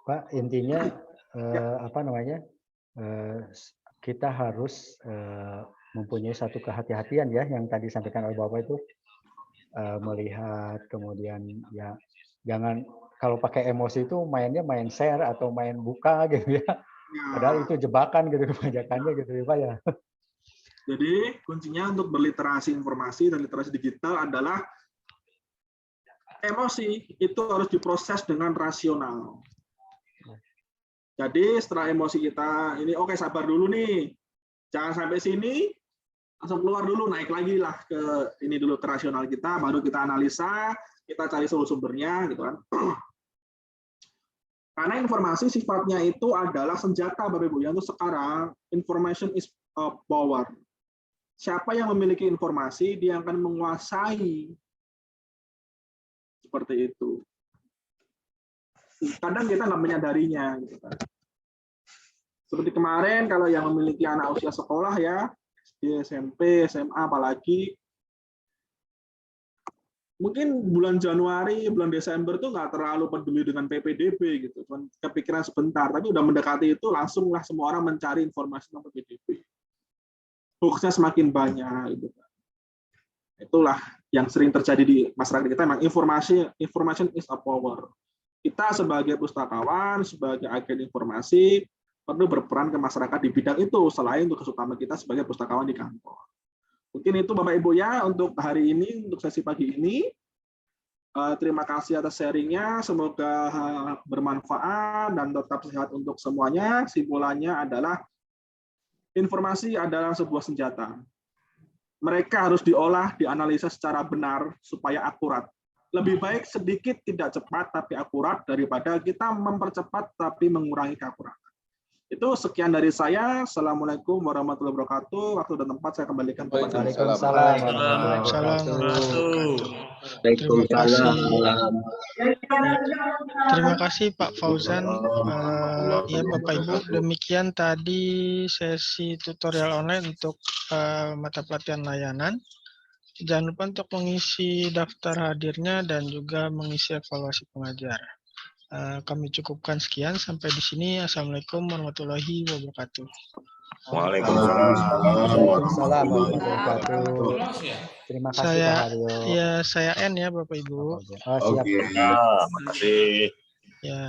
Pak, intinya apa namanya? Kita harus mempunyai satu kehati-hatian ya, yang tadi disampaikan oleh Bapak itu, melihat, kemudian ya jangan kalau pakai emosi itu mainnya main share atau main buka gitu ya. Padahal itu jebakan gitu kebanyakannya gitu ya Pak ya. Jadi kuncinya untuk berliterasi informasi dan literasi digital adalah emosi itu harus diproses dengan rasional. Jadi setelah emosi kita ini oke, sabar dulu nih, jangan sampai sini, langsung keluar dulu, naik lagi lah ke ini dulu ke rasional kita, baru kita analisa, kita cari sumbernya gitu kan. Karena informasi sifatnya itu adalah senjata Bapak Ibu. Yang sekarang information is power. Siapa yang memiliki informasi, dia akan menguasai. Seperti itu. Kadang kita nggak menyadarinya. Gitu kan. Seperti kemarin, kalau yang memiliki anak usia sekolah ya, SD, SMP, SMA, apalagi, mungkin bulan Januari, bulan Desember tuh nggak terlalu peduli dengan PPDB gitu, cuman kepikiran sebentar. Tapi udah mendekati itu langsunglah semua orang mencari informasi tentang PPDB. Hoax-nya semakin banyak gitu. Itulah yang sering terjadi di masyarakat kita. Memang information is a power. Kita sebagai pustakawan, sebagai agen informasi perlu berperan ke masyarakat di bidang itu selain tugas utama kita sebagai pustakawan di kantor. Mungkin itu Bapak Ibu ya untuk hari ini, untuk sesi pagi ini. Terima kasih atas sharingnya, semoga bermanfaat dan tetap sehat untuk semuanya. Simpulannya adalah informasi adalah sebuah senjata. Mereka harus diolah, dianalisa secara benar supaya akurat. Lebih baik sedikit tidak cepat tapi akurat daripada kita mempercepat tapi mengurangi keakuratan. Itu sekian dari saya. Assalamualaikum warahmatullahi wabarakatuh. Waktu dan tempat saya kembalikan kepada Terima kasih Pak Fauzan. Ya Bapak Ibu, demikian tadi sesi tutorial online untuk mata pelatihan layanan. Jangan lupa untuk mengisi daftar hadirnya dan juga mengisi evaluasi pengajar. Kami cukupkan sekian sampai di sini. Assalamualaikum warahmatullahi wabarakatuh. Waalaikumsalam warahmatullahi wabarakatuh. Terima kasih Pak Haryo. Saya N ya Bapak Ibu. Siap. Oke. Terima kasih.